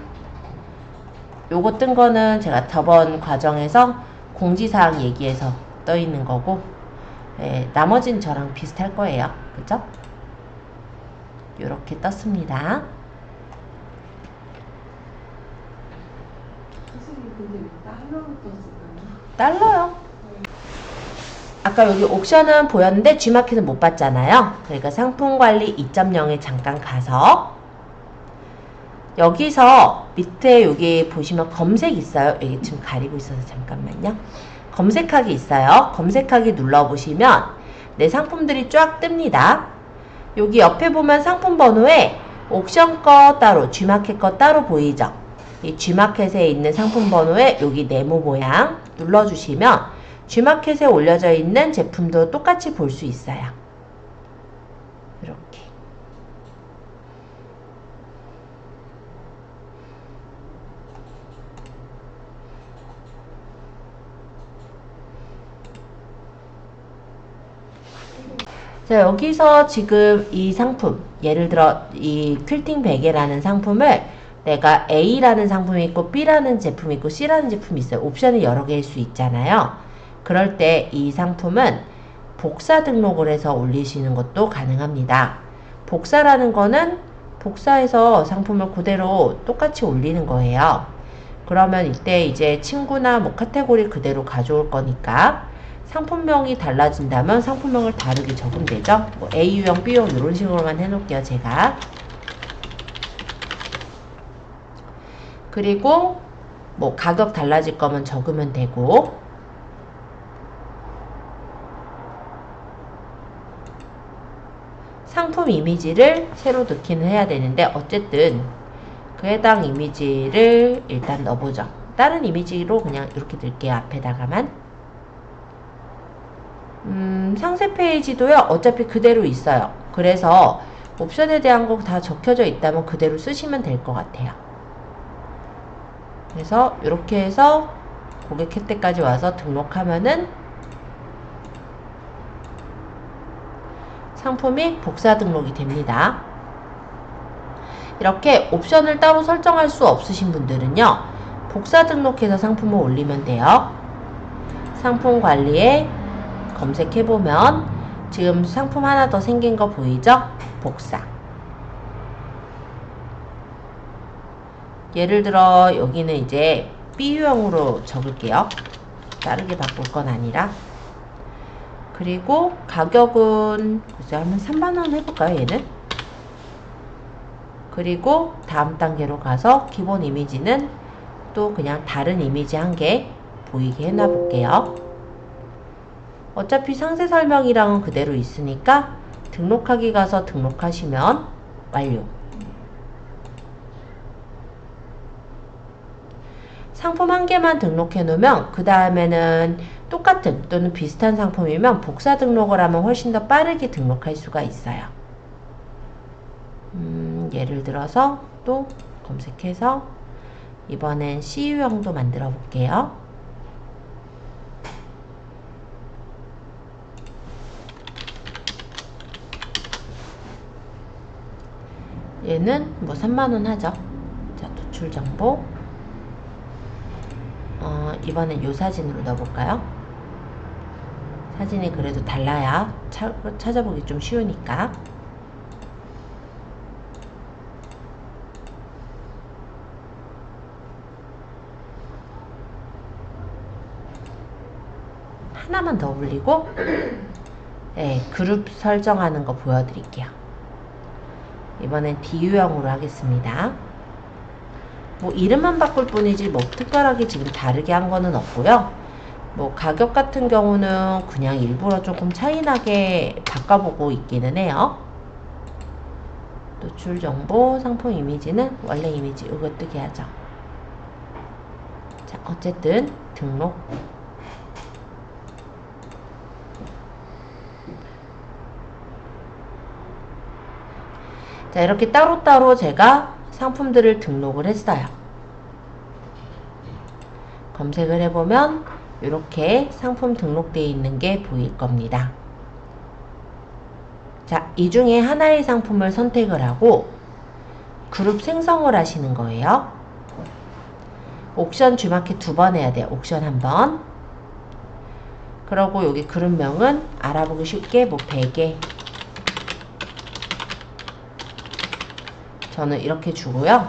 요거 뜬 거는 제가 저번 과정에서 공지사항 얘기해서 떠 있는 거고, 나머지는 저랑 비슷할 거예요. 그죠? 요렇게 떴습니다. 근데 왜 달러로 떴을까요? 달러요. 아까 여기 옥션은 보였는데 G마켓은 못 봤잖아요. 그러니까 상품관리 2.0에 잠깐 가서 여기서 밑에 여기 보시면 검색 있어요. 여기 지금 가리고 있어서 잠깐만요. 검색하기 있어요. 검색하기 눌러보시면 내 상품들이 쫙 뜹니다. 여기 옆에 보면 상품 번호에 옥션 거 따로, G마켓 거 따로 보이죠? 이 G마켓에 있는 상품 번호에 여기 네모 모양 눌러주시면 G마켓에 올려져 있는 제품도 똑같이 볼 수 있어요. 이렇게. 자, 여기서 지금 이 상품, 예를 들어 이 퀼팅 베개라는 상품을 내가 A라는 상품이 있고 B라는 제품이 있고 C라는 제품이 있어요. 옵션이 여러 개일 수 있잖아요. 그럴 때 이 상품은 복사 등록을 해서 올리시는 것도 가능합니다. 복사라는 거는 복사해서 상품을 그대로 똑같이 올리는 거예요. 그러면 이때 이제 친구나 뭐 카테고리 그대로 가져올 거니까 상품명이 달라진다면 상품명을 다르게 적으면 되죠. 뭐 A유형, B유형 이런 식으로만 해놓을게요, 제가. 그리고 뭐 가격 달라질 거면 적으면 되고, 상품 이미지를 새로 넣기는 해야 되는데 어쨌든 그 해당 이미지를 일단 넣어보죠. 다른 이미지로 그냥 이렇게 넣을게요. 앞에다가만. 상세 페이지도요. 어차피 그대로 있어요. 그래서 옵션에 대한 거 다 적혀져 있다면 그대로 쓰시면 될 것 같아요. 그래서 이렇게 해서 고객 혜택까지 와서 등록하면은 상품이 복사 등록이 됩니다. 이렇게 옵션을 따로 설정할 수 없으신 분들은요, 복사 등록해서 상품을 올리면 돼요. 상품 관리에 검색해보면 지금 상품 하나 더 생긴 거 보이죠? 복사. 예를 들어 여기는 이제 B유형으로 적을게요. 다르게 바꿀 건 아니라. 그리고 가격은 글쎄 한번 3만원 해볼까요, 얘는? 그리고 다음 단계로 가서 기본 이미지는 또 그냥 다른 이미지 한 개 보이게 해놔 볼게요. 어차피 상세 설명이랑은 그대로 있으니까 등록하기 가서 등록하시면 완료. 상품 한 개만 등록해 놓으면 그 다음에는 똑같은 또는 비슷한 상품이면 복사 등록을 하면 훨씬 더 빠르게 등록할 수가 있어요. 예를 들어서 또 검색해서 이번엔 C유형도 만들어 볼게요. 얘는 뭐 3만원 하죠. 자, 노출 정보. 이번엔 요 사진으로 넣어볼까요? 사진이 그래도 달라야 찾아보기 좀 쉬우니까. 하나만 더 올리고 네, 그룹 설정하는 거 보여드릴게요. 이번엔 D유형으로 하겠습니다. 뭐 이름만 바꿀 뿐이지 뭐 특별하게 지금 다르게 한 거는 없고요. 뭐 가격 같은 경우는 그냥 일부러 조금 차이나게 바꿔보고 있기는 해요. 노출 정보, 상품 이미지는 원래 이미지 이거 뜨게 하죠. 자, 어쨌든 등록. 자, 이렇게 따로따로 제가 상품들을 등록을 했어요. 검색을 해보면 이렇게 상품 등록되어 있는 게 보일 겁니다. 자, 이 중에 하나의 상품을 선택을 하고 그룹 생성을 하시는 거예요. 옥션 G마켓 2번 해야 돼요. 옥션 1번. 그러고 여기 그룹명은 알아보기 쉽게 뭐 베개. 저는 이렇게 주고요.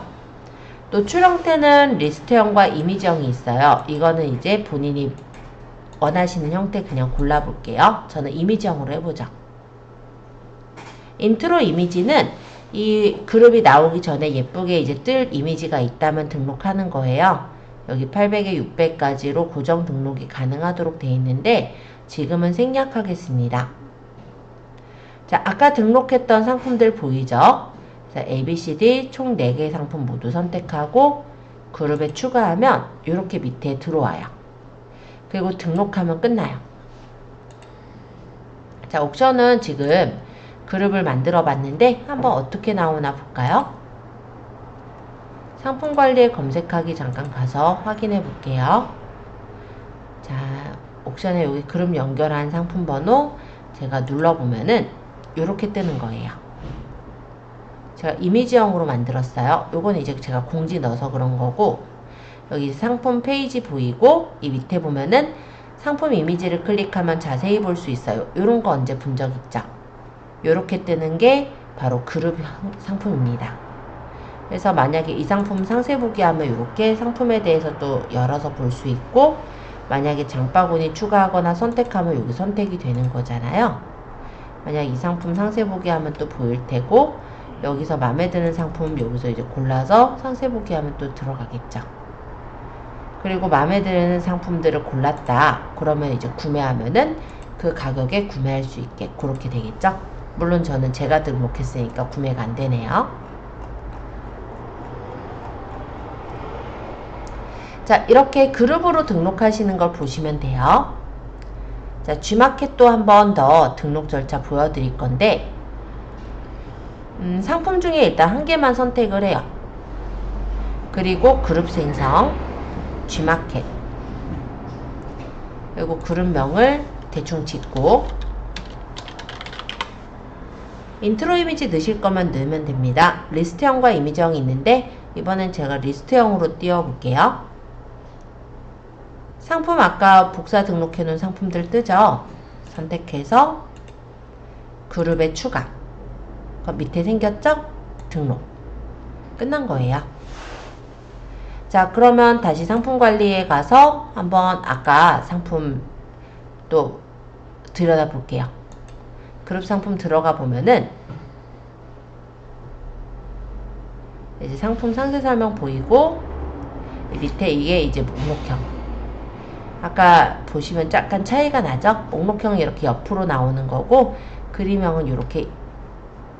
노출 형태는 리스트형과 이미지형이 있어요. 이거는 이제 본인이 원하시는 형태 그냥 골라볼게요. 저는 이미지형으로 해보죠. 인트로 이미지는 이 그룹이 나오기 전에 예쁘게 이제 뜰 이미지가 있다면 등록하는 거예요. 여기 800에 600까지로 고정 등록이 가능하도록 되어 있는데 지금은 생략하겠습니다. 자, 아까 등록했던 상품들 보이죠? 자, ABCD 총 4개의 상품 모두 선택하고 그룹에 추가하면 이렇게 밑에 들어와요. 그리고 등록하면 끝나요. 자, 옥션은 지금 그룹을 만들어 봤는데 한번 어떻게 나오나 볼까요? 상품 관리에 검색하기 잠깐 가서 확인해 볼게요. 자, 옥션에 여기 그룹 연결한 상품 번호 제가 눌러보면은 요렇게 뜨는 거예요. 제가 이미지형으로 만들었어요. 요건 이제 제가 공지 넣어서 그런 거고, 여기 상품 페이지 보이고, 이 밑에 보면은 상품 이미지를 클릭하면 자세히 볼 수 있어요. 요런 거 언제 본 적 있죠? 요렇게 뜨는 게 바로 그룹 상품입니다. 그래서 만약에 이 상품 상세 보기 하면 이렇게 상품에 대해서 또 열어서 볼 수 있고, 만약에 장바구니 추가하거나 선택하면 여기 선택이 되는 거잖아요. 만약 이 상품 상세 보기 하면 또 보일 테고, 여기서 마음에 드는 상품 여기서 이제 골라서 상세 보기 하면 또 들어가겠죠. 그리고 마음에 드는 상품들을 골랐다. 그러면 이제 구매하면은 그 가격에 구매할 수 있게 그렇게 되겠죠. 물론 저는 제가 등록했으니까 구매가 안 되네요. 자, 이렇게 그룹으로 등록하시는 걸 보시면 돼요. 자, G마켓도 한 번 더 등록 절차 보여드릴 건데, 상품 중에 일단 한 개만 선택을 해요. 그리고 그룹 생성, G마켓. 그리고 그룹명을 대충 짓고, 인트로 이미지 넣으실 거면 넣으면 됩니다. 리스트형과 이미지형이 있는데, 이번엔 제가 리스트형으로 띄워볼게요. 상품 아까 복사 등록해 놓은 상품들 뜨죠? 선택해서 그룹에 추가. 그 밑에 생겼죠? 등록. 끝난 거예요. 자, 그러면 다시 상품 관리에 가서 한번 아까 상품 또 들여다 볼게요. 그룹 상품 들어가 보면은 이제 상품 상세 설명 보이고, 밑에 이게 이제 목록형. 아까 보시면 약간 차이가 나죠? 목록형이 이렇게 옆으로 나오는 거고, 그림형은 이렇게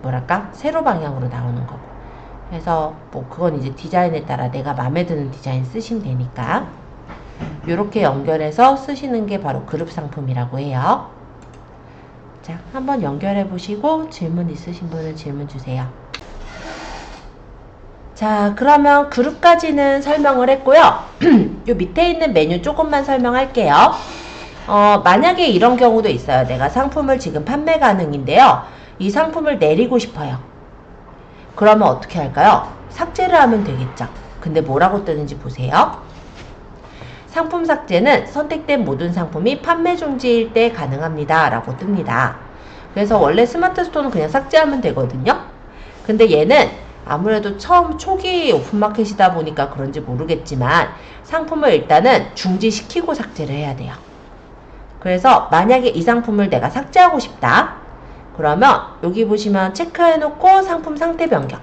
뭐랄까 세로 방향으로 나오는 거고. 그래서 뭐 그건 이제 디자인에 따라 내가 마음에 드는 디자인 쓰시면 되니까 이렇게 연결해서 쓰시는 게 바로 그룹 상품이라고 해요. 자, 한번 연결해 보시고 질문 있으신 분은 질문 주세요. 자, 그러면 그룹까지는 설명을 했고요. 요 밑에 있는 메뉴 조금만 설명할게요. 만약에 이런 경우도 있어요. 내가 상품을 지금 판매 가능인데요. 이 상품을 내리고 싶어요. 그러면 어떻게 할까요? 삭제를 하면 되겠죠. 근데 뭐라고 뜨는지 보세요. 상품 삭제는 선택된 모든 상품이 판매 중지일 때 가능합니다. 라고 뜹니다. 그래서 원래 스마트 스토어는 그냥 삭제하면 되거든요. 근데 얘는 아무래도 처음 초기 오픈마켓이다 보니까 그런지 모르겠지만 상품을 일단은 중지시키고 삭제를 해야 돼요. 그래서 만약에 이 상품을 내가 삭제하고 싶다. 그러면 여기 보시면 체크해 놓고 상품 상태 변경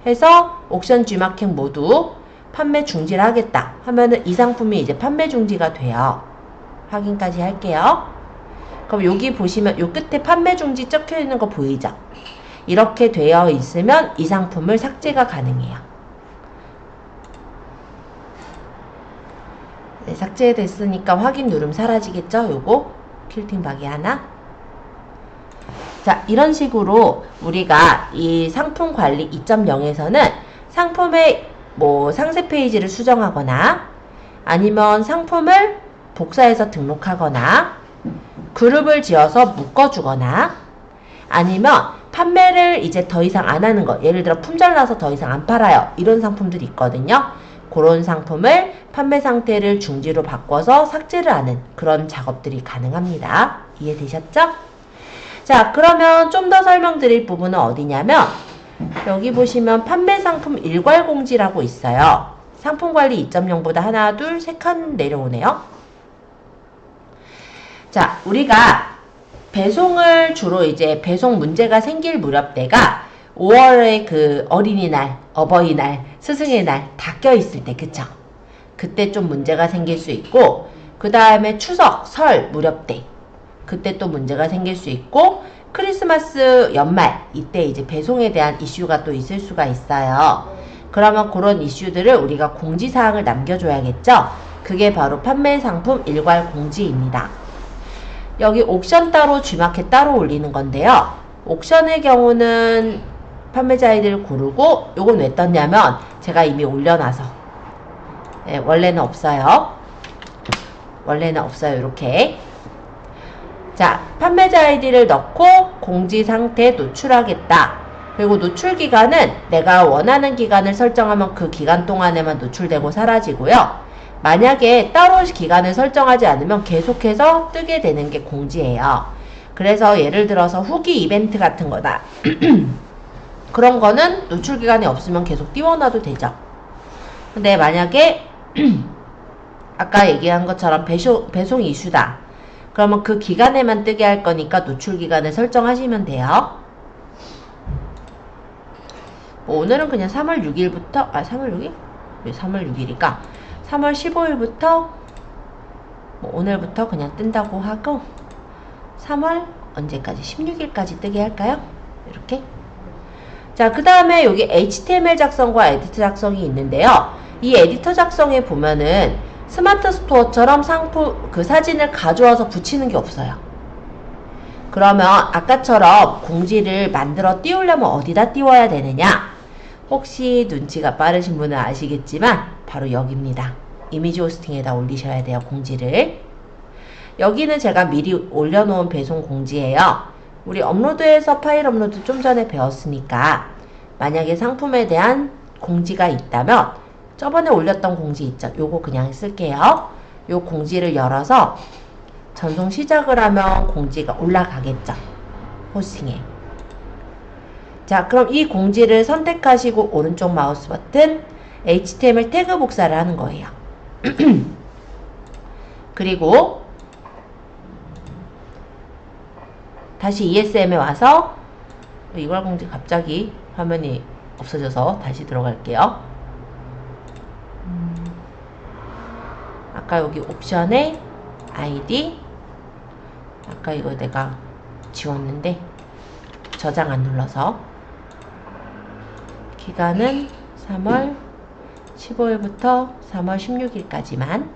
해서 옥션 G마켓 모두 판매 중지를 하겠다 하면은 이 상품이 이제 판매 중지가 돼요. 확인까지 할게요. 그럼 여기 보시면 요 끝에 판매 중지 적혀 있는 거 보이죠? 이렇게 되어 있으면 이 상품을 삭제가 가능해요. 네, 삭제됐으니까 확인 누르면 사라지겠죠? 요거 퀼팅 바기 하나. 자, 이런 식으로 우리가 이 상품 관리 2.0에서는 상품의 뭐 상세 페이지를 수정하거나 아니면 상품을 복사해서 등록하거나 그룹을 지어서 묶어주거나 아니면 판매를 이제 더 이상 안 하는 거, 예를 들어 품절나서 더 이상 안 팔아요, 이런 상품들이 있거든요. 그런 상품을 판매 상태를 중지로 바꿔서 삭제를 하는 그런 작업들이 가능합니다. 이해되셨죠? 자, 그러면 좀 더 설명드릴 부분은 어디냐면 여기 보시면 판매 상품 일괄 공지라고 있어요. 상품 관리 2.0보다 하나, 둘, 세 칸 내려오네요. 자, 우리가 배송을 주로 이제 배송 문제가 생길 무렵대가 5월에 그 어린이날, 어버이날, 스승의 날 다 껴있을 때, 그쵸? 그때 좀 문제가 생길 수 있고, 그 다음에 추석, 설 무렵대 그때 또 문제가 생길 수 있고, 크리스마스 연말 이때 이제 배송에 대한 이슈가 또 있을 수가 있어요. 그러면 그런 이슈들을 우리가 공지사항을 남겨줘야겠죠? 그게 바로 판매 상품 일괄 공지입니다. 여기 옥션 따로 G마켓 따로 올리는 건데요. 옥션의 경우는 판매자 아이디를 고르고, 요건 왜 떴냐면 제가 이미 올려놔서, 네, 원래는 없어요. 원래는 없어요. 이렇게 자, 판매자 아이디를 넣고 공지 상태에 노출하겠다. 그리고 노출 기간은 내가 원하는 기간을 설정하면 그 기간 동안에만 노출되고 사라지고요. 만약에 따로 기간을 설정하지 않으면 계속해서 뜨게 되는 게 공지예요. 그래서 예를 들어서 후기 이벤트 같은 거다. 그런 거는 노출 기간이 없으면 계속 띄워놔도 되죠. 근데 만약에 아까 얘기한 것처럼 배송 이슈다. 그러면 그 기간에만 뜨게 할 거니까 노출 기간을 설정하시면 돼요. 오늘은 그냥 3월 6일부터 3월 6일? 왜 3월 6일이니까 3월 15일부터 오늘부터 그냥 뜬다고 하고 3월 언제까지? 16일까지 뜨게 할까요? 이렇게. 자, 그 다음에 여기 HTML 작성과 에디터 작성이 있는데요. 이 에디터 작성에 보면은 스마트 스토어처럼 그 사진을 가져와서 붙이는 게 없어요. 그러면 아까처럼 공지를 만들어 띄우려면 어디다 띄워야 되느냐? 혹시 눈치가 빠르신 분은 아시겠지만 바로 여기입니다. 이미지 호스팅에다 올리셔야 돼요. 공지를. 여기는 제가 미리 올려놓은 배송 공지예요. 우리 업로드에서 파일 업로드 좀 전에 배웠으니까 만약에 상품에 대한 공지가 있다면 저번에 올렸던 공지 있죠? 요거 그냥 쓸게요. 요 공지를 열어서 전송 시작을 하면 공지가 올라가겠죠? 호스팅에. 자, 그럼 이 공지를 선택하시고 오른쪽 마우스 버튼 HTML 태그 복사를 하는 거예요. 그리고 다시 ESM에 와서 이걸 공지 갑자기 화면이 없어져서 다시 들어갈게요. 아까 여기 옵션에 아이디 아까 이거 내가 지웠는데 저장 안 눌러서 기간은 3월 15일부터 3월 16일까지만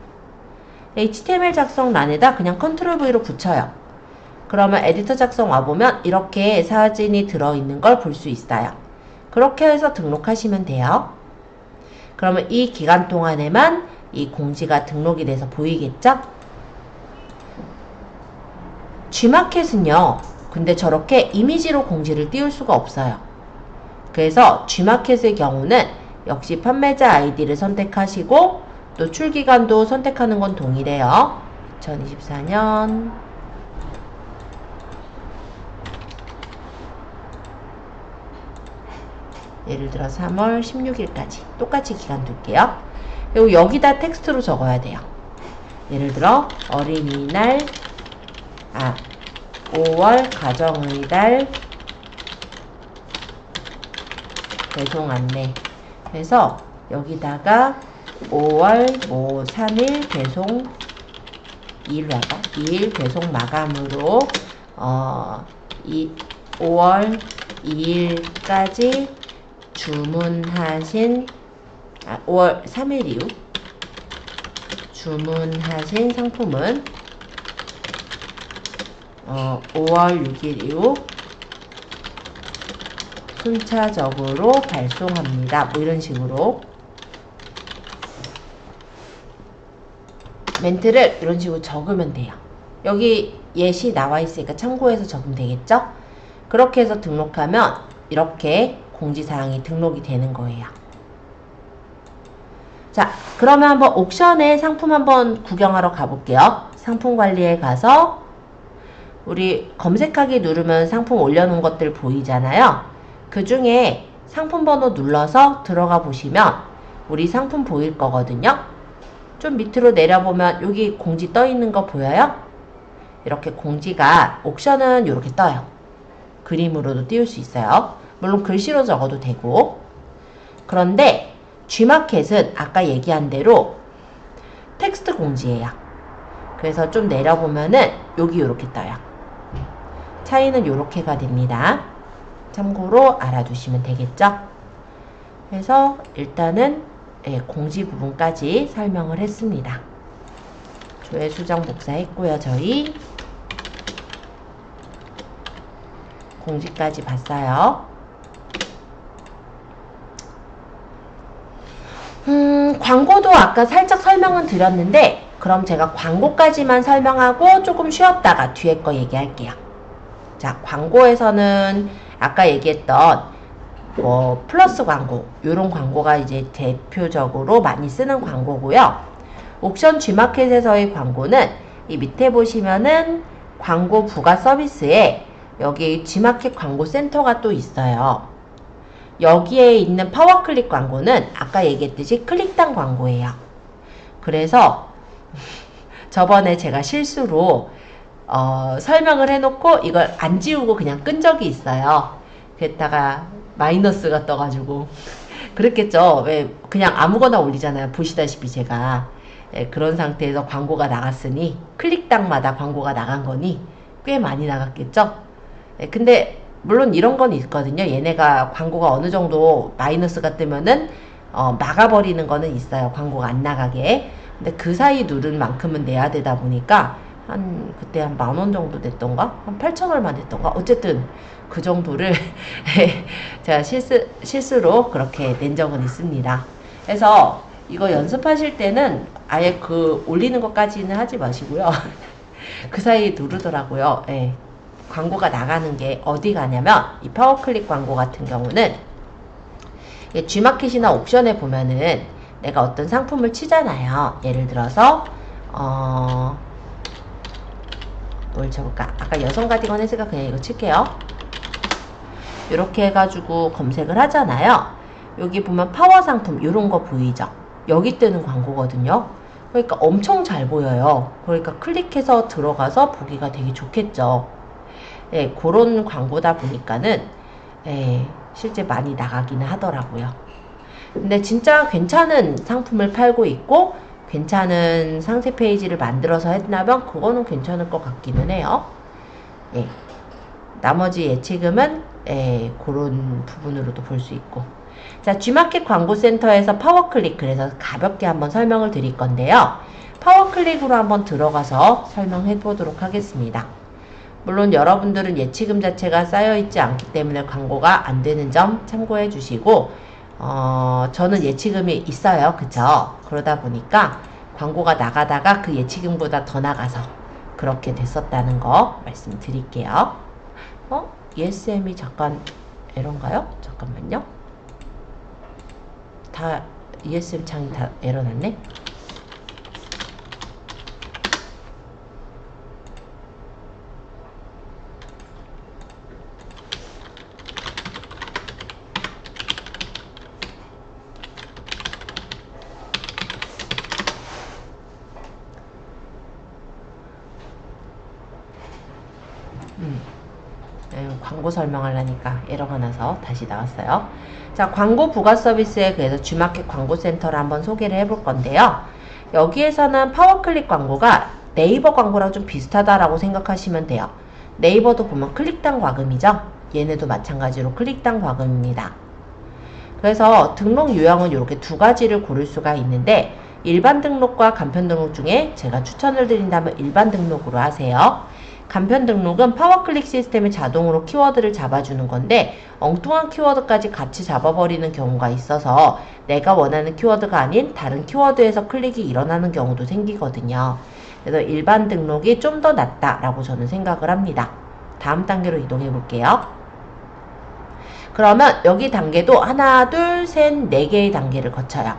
HTML 작성란에다 그냥 컨트롤 V로 붙여요. 그러면 에디터 작성 와보면 이렇게 사진이 들어있는 걸 볼 수 있어요. 그렇게 해서 등록하시면 돼요. 그러면 이 기간 동안에만 이 공지가 등록이 돼서 보이겠죠? G마켓은요. 근데 저렇게 이미지로 공지를 띄울 수가 없어요. 그래서 G마켓의 경우는 역시 판매자 아이디를 선택하시고 노출 기간도 선택하는 건 동일해요. 2024년 예를 들어 3월 16일까지 똑같이 기간 둘게요. 그리고 여기다 텍스트로 적어야 돼요. 예를 들어 어린이날 5월 가정의 달 배송 안내 그래서 여기다가 5월 3일 배송 2일 배송 마감으로 5월 2일까지 주문하신 5월 3일 이후 주문하신 상품은 5월 6일 이후 순차적으로 발송합니다. 뭐 이런 식으로 멘트를 이런 식으로 적으면 돼요. 여기 예시 나와 있으니까 참고해서 적으면 되겠죠? 그렇게 해서 등록하면 이렇게 공지사항이 등록이 되는 거예요. 자, 그러면 한번 옥션에 상품 한번 구경하러 가볼게요. 상품 관리에 가서 우리 검색하기 누르면 상품 올려놓은 것들 보이잖아요. 그 중에 상품 번호 눌러서 들어가 보시면 우리 상품 보일 거거든요. 좀 밑으로 내려보면 여기 공지 떠 있는 거 보여요? 이렇게 공지가 옥션은 이렇게 떠요. 그림으로도 띄울 수 있어요. 물론 글씨로 적어도 되고. 그런데 G마켓은 아까 얘기한 대로 텍스트 공지예요. 그래서 좀 내려보면은 여기 이렇게 떠요. 차이는 이렇게가 됩니다. 참고로 알아두시면 되겠죠? 그래서 일단은 공지 부분까지 설명을 했습니다. 조회 수정 복사했고요. 저희 공지까지 봤어요. 광고도 아까 살짝 설명은 드렸는데 그럼 제가 광고까지만 설명하고 조금 쉬었다가 뒤에 거 얘기할게요. 자, 광고에서는 아까 얘기했던 뭐 플러스 광고, 요런 광고가 이제 대표적으로 많이 쓰는 광고고요. 옥션 G마켓에서의 광고는 이 밑에 보시면은 광고 부가 서비스에 여기 G마켓 광고 센터가 또 있어요. 여기에 있는 파워클릭 광고는 아까 얘기했듯이 클릭당 광고예요. 그래서 저번에 제가 실수로 설명을 해놓고 이걸 안 지우고 그냥 끈 적이 있어요. 그랬다가 마이너스가 떠가지고 그랬겠죠. 왜 그냥 아무거나 올리잖아요. 보시다시피 제가 그런 상태에서 광고가 나갔으니 클릭당마다 광고가 나간 거니 꽤 많이 나갔겠죠. 근데 물론 이런 건 있거든요. 얘네가 광고가 어느 정도 마이너스가 뜨면은 막아버리는 거는 있어요. 광고가 안 나가게. 근데 그 사이 누른 만큼은 내야 되다 보니까 그때 한 10,000원 정도 냈던가? 한 8,000원만 냈던가? 어쨌든 그 정도를 제가 실수로 그렇게 낸 적은 있습니다. 그래서 이거 연습하실 때는 아예 그 올리는 것까지는 하지 마시고요. 그 사이에 누르더라고요. 예. 광고가 나가는 게 어디 가냐면 이 파워클릭 광고 같은 경우는 G마켓이나 옥션에 보면은 내가 어떤 상품을 치잖아요. 예를 들어서 뭘 쳐볼까? 아까 여성 가디건 했으니까 그냥 이거 칠게요. 이렇게 해가지고 검색을 하잖아요. 여기 보면 파워 상품 이런 거 보이죠? 여기 뜨는 광고거든요. 그러니까 엄청 잘 보여요. 그러니까 클릭해서 들어가서 보기가 되게 좋겠죠. 예, 그런 광고다 보니까는 실제 많이 나가기는 하더라고요. 근데 진짜 괜찮은 상품을 팔고 있고 괜찮은 상세 페이지를 만들어서 했나면 그거는 괜찮을 것 같기는 해요. 예. 나머지 예치금은 그런 부분으로도 볼 수 있고. 자, G마켓 광고센터에서 파워클릭, 그래서 가볍게 한번 설명을 드릴 건데요. 파워클릭으로 한번 들어가서 설명해 보도록 하겠습니다. 물론 여러분들은 예치금 자체가 쌓여있지 않기 때문에 광고가 안 되는 점 참고해 주시고, 저는 예치금이 있어요. 그쵸? 그러다 보니까 광고가 나가다가 그 예치금보다 더 나가서 그렇게 됐었다는 거 말씀드릴게요. ESM이 잠깐 에러인가요? 잠깐만요. 다 ESM 창이 다 에러 났네. 광고 설명하려니까 에러가 나서 다시 나왔어요. 자, 광고 부가 서비스에 그래서 G마켓 광고센터를 한번 소개를 해볼 건데요. 여기에서는 파워클릭 광고가 네이버 광고랑 좀 비슷하다라고 생각하시면 돼요. 네이버도 보면 클릭당 과금이죠. 얘네도 마찬가지로 클릭당 과금입니다. 그래서 등록 유형은 이렇게 두 가지를 고를 수가 있는데 일반 등록과 간편 등록 중에 제가 추천을 드린다면 일반 등록으로 하세요. 간편 등록은 파워클릭 시스템이 자동으로 키워드를 잡아주는 건데 엉뚱한 키워드까지 같이 잡아버리는 경우가 있어서 내가 원하는 키워드가 아닌 다른 키워드에서 클릭이 일어나는 경우도 생기거든요. 그래서 일반 등록이 좀 더 낫다라고 저는 생각을 합니다. 다음 단계로 이동해 볼게요. 그러면 여기 단계도 하나, 둘, 셋, 네 개의 단계를 거쳐요.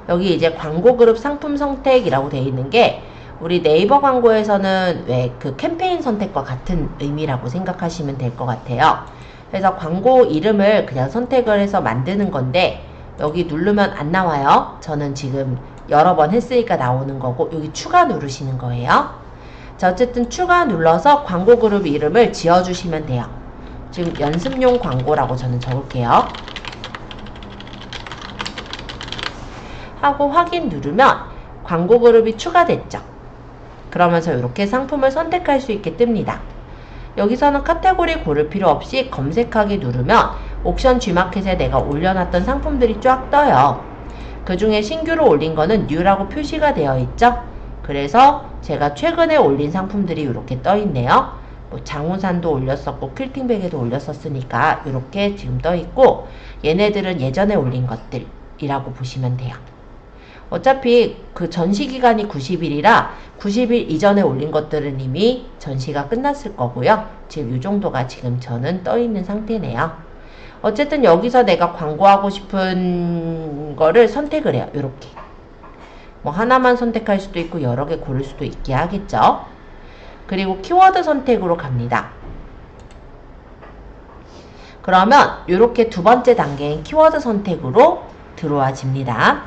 여기 이제 광고 그룹 상품 선택이라고 되어 있는 게 우리 네이버 광고에서는 왜 그 캠페인 선택과 같은 의미라고 생각하시면 될 것 같아요. 그래서 광고 이름을 그냥 선택을 해서 만드는 건데 여기 누르면 안 나와요. 저는 지금 여러 번 했으니까 나오는 거고 여기 추가 누르시는 거예요. 자, 어쨌든 추가 눌러서 광고 그룹 이름을 지어주시면 돼요. 지금 연습용 광고라고 저는 적을게요. 하고 확인 누르면 광고 그룹이 추가됐죠. 그러면서 이렇게 상품을 선택할 수 있게 뜹니다. 여기서는 카테고리 고를 필요 없이 검색하기 누르면 옥션 G마켓에 내가 올려놨던 상품들이 쫙 떠요. 그 중에 신규로 올린 거는 New라고 표시가 되어 있죠. 그래서 제가 최근에 올린 상품들이 이렇게 떠 있네요. 뭐 장우산도 올렸었고 퀼팅백에도 올렸었으니까 이렇게 지금 떠 있고 얘네들은 예전에 올린 것들이라고 보시면 돼요. 어차피 그 전시 기간이 90일이라 90일 이전에 올린 것들은 이미 전시가 끝났을 거고요. 지금 이 정도가 지금 저는 떠 있는 상태네요. 어쨌든 여기서 내가 광고하고 싶은 거를 선택을 해요. 이렇게. 뭐 하나만 선택할 수도 있고 여러 개 고를 수도 있게 하겠죠. 그리고 키워드 선택으로 갑니다. 그러면 이렇게 두 번째 단계인 키워드 선택으로 들어와집니다.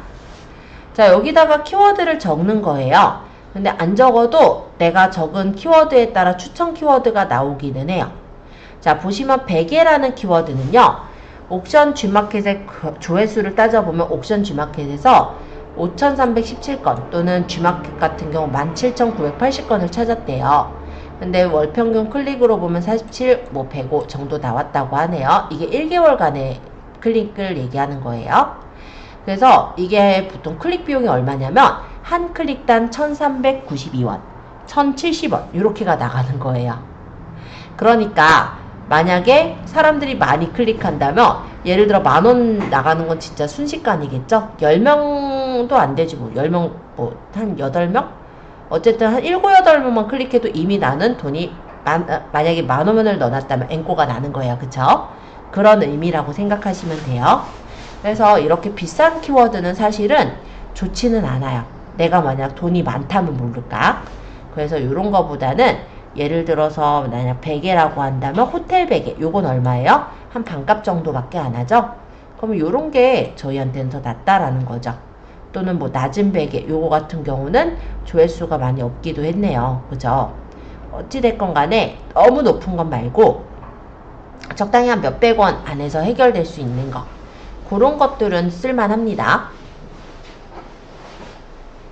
자, 여기다가 키워드를 적는 거예요. 근데 안 적어도 내가 적은 키워드에 따라 추천 키워드가 나오기는 해요. 자, 보시면 베개라는 키워드는요. 옥션 G마켓의 조회수를 따져보면 옥션 G마켓에서 5,317건 또는 G마켓 같은 경우 17,980건을 찾았대요. 근데 월평균 클릭으로 보면 47, 105 정도 나왔다고 하네요. 이게 1개월간의 클릭을 얘기하는 거예요. 그래서 이게 보통 클릭 비용이 얼마냐면 한 클릭당 1,392원, 1,070원 이렇게가 나가는 거예요. 그러니까 만약에 사람들이 많이 클릭한다면 예를 들어 10,000원 나가는 건 진짜 순식간이겠죠? 10명도 안 되지 뭐 10명 뭐 한 8명? 어쨌든 한 7, 8명만 클릭해도 이미 나는 돈이 만약에 10,000원을 넣어놨다면 앵꼬가 나는 거예요. 그쵸? 그런 의미라고 생각하시면 돼요. 그래서 이렇게 비싼 키워드는 사실은 좋지는 않아요. 내가 만약 돈이 많다면 모를까? 그래서 이런 거보다는 예를 들어서 만약 베개라고 한다면 호텔 베개 요건 얼마예요? 한 반값 정도밖에 안 하죠? 그러면 요런 게 저희한테는 더 낫다라는 거죠. 또는 뭐 낮은 베개 요거 같은 경우는 조회수가 많이 없기도 했네요. 그죠? 어찌됐건 간에 너무 높은 건 말고 적당히 한 몇백 원 안에서 해결될 수 있는 거 그런 것들은 쓸만합니다.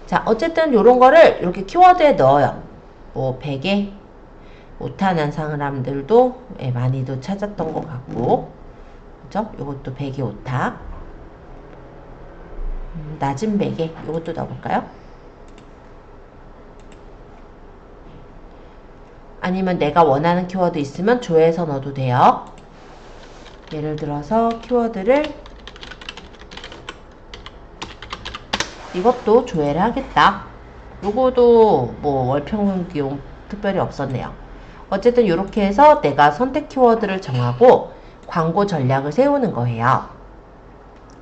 자, 어쨌든 요런 거를 이렇게 키워드에 넣어요. 뭐 베개 오타난 사람들도 많이도 찾았던 것 같고, 그죠? 요것도 베개 오타. 낮은 베개 요것도 넣어볼까요? 아니면 내가 원하는 키워드 있으면 조회해서 넣어도 돼요. 예를 들어서 키워드를 이것도 조회를 하겠다. 요거도 뭐 월평균 비용 특별히 없었네요. 어쨌든 이렇게 해서 내가 선택 키워드를 정하고 광고 전략을 세우는 거예요.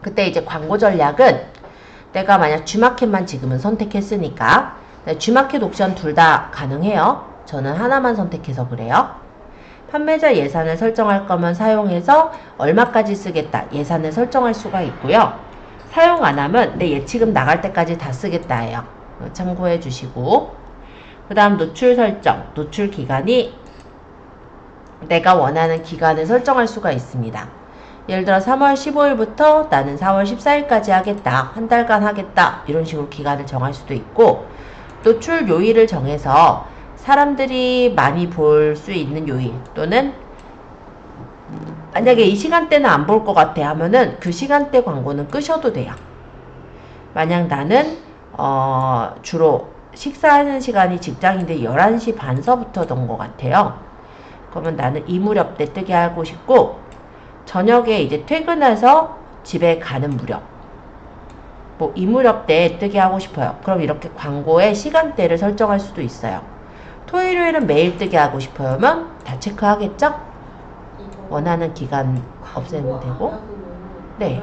그때 이제 광고 전략은 내가 만약 G마켓만 지금은 선택했으니까 G마켓 옥션 둘 다 가능해요. 저는 하나만 선택해서 그래요. 판매자 예산을 설정할 거면 사용해서 얼마까지 쓰겠다 예산을 설정할 수가 있고요. 사용 안 하면 내 예치금 나갈 때까지 다 쓰겠다예요. 참고해 주시고, 그 다음 노출 설정, 노출 기간이 내가 원하는 기간을 설정할 수가 있습니다. 예를 들어 3월 15일부터 나는 4월 14일까지 하겠다, 한 달간 하겠다 이런 식으로 기간을 정할 수도 있고, 노출 요일을 정해서 사람들이 많이 볼 수 있는 요일 또는 만약에 이 시간대는 안 볼 것 같아 하면은 그 시간대 광고는 끄셔도 돼요. 만약 나는 주로 식사하는 시간이 직장인데 11시 반서부터던 것 같아요. 그러면 나는 이 무렵 때 뜨게 하고 싶고, 저녁에 이제 퇴근해서 집에 가는 무렵 뭐 이 무렵 때 뜨게 하고 싶어요. 그럼 이렇게 광고의 시간대를 설정할 수도 있어요. 토요일은 매일 뜨게 하고 싶으면 다 체크하겠죠? 원하는 기간 없애면 되고. 네.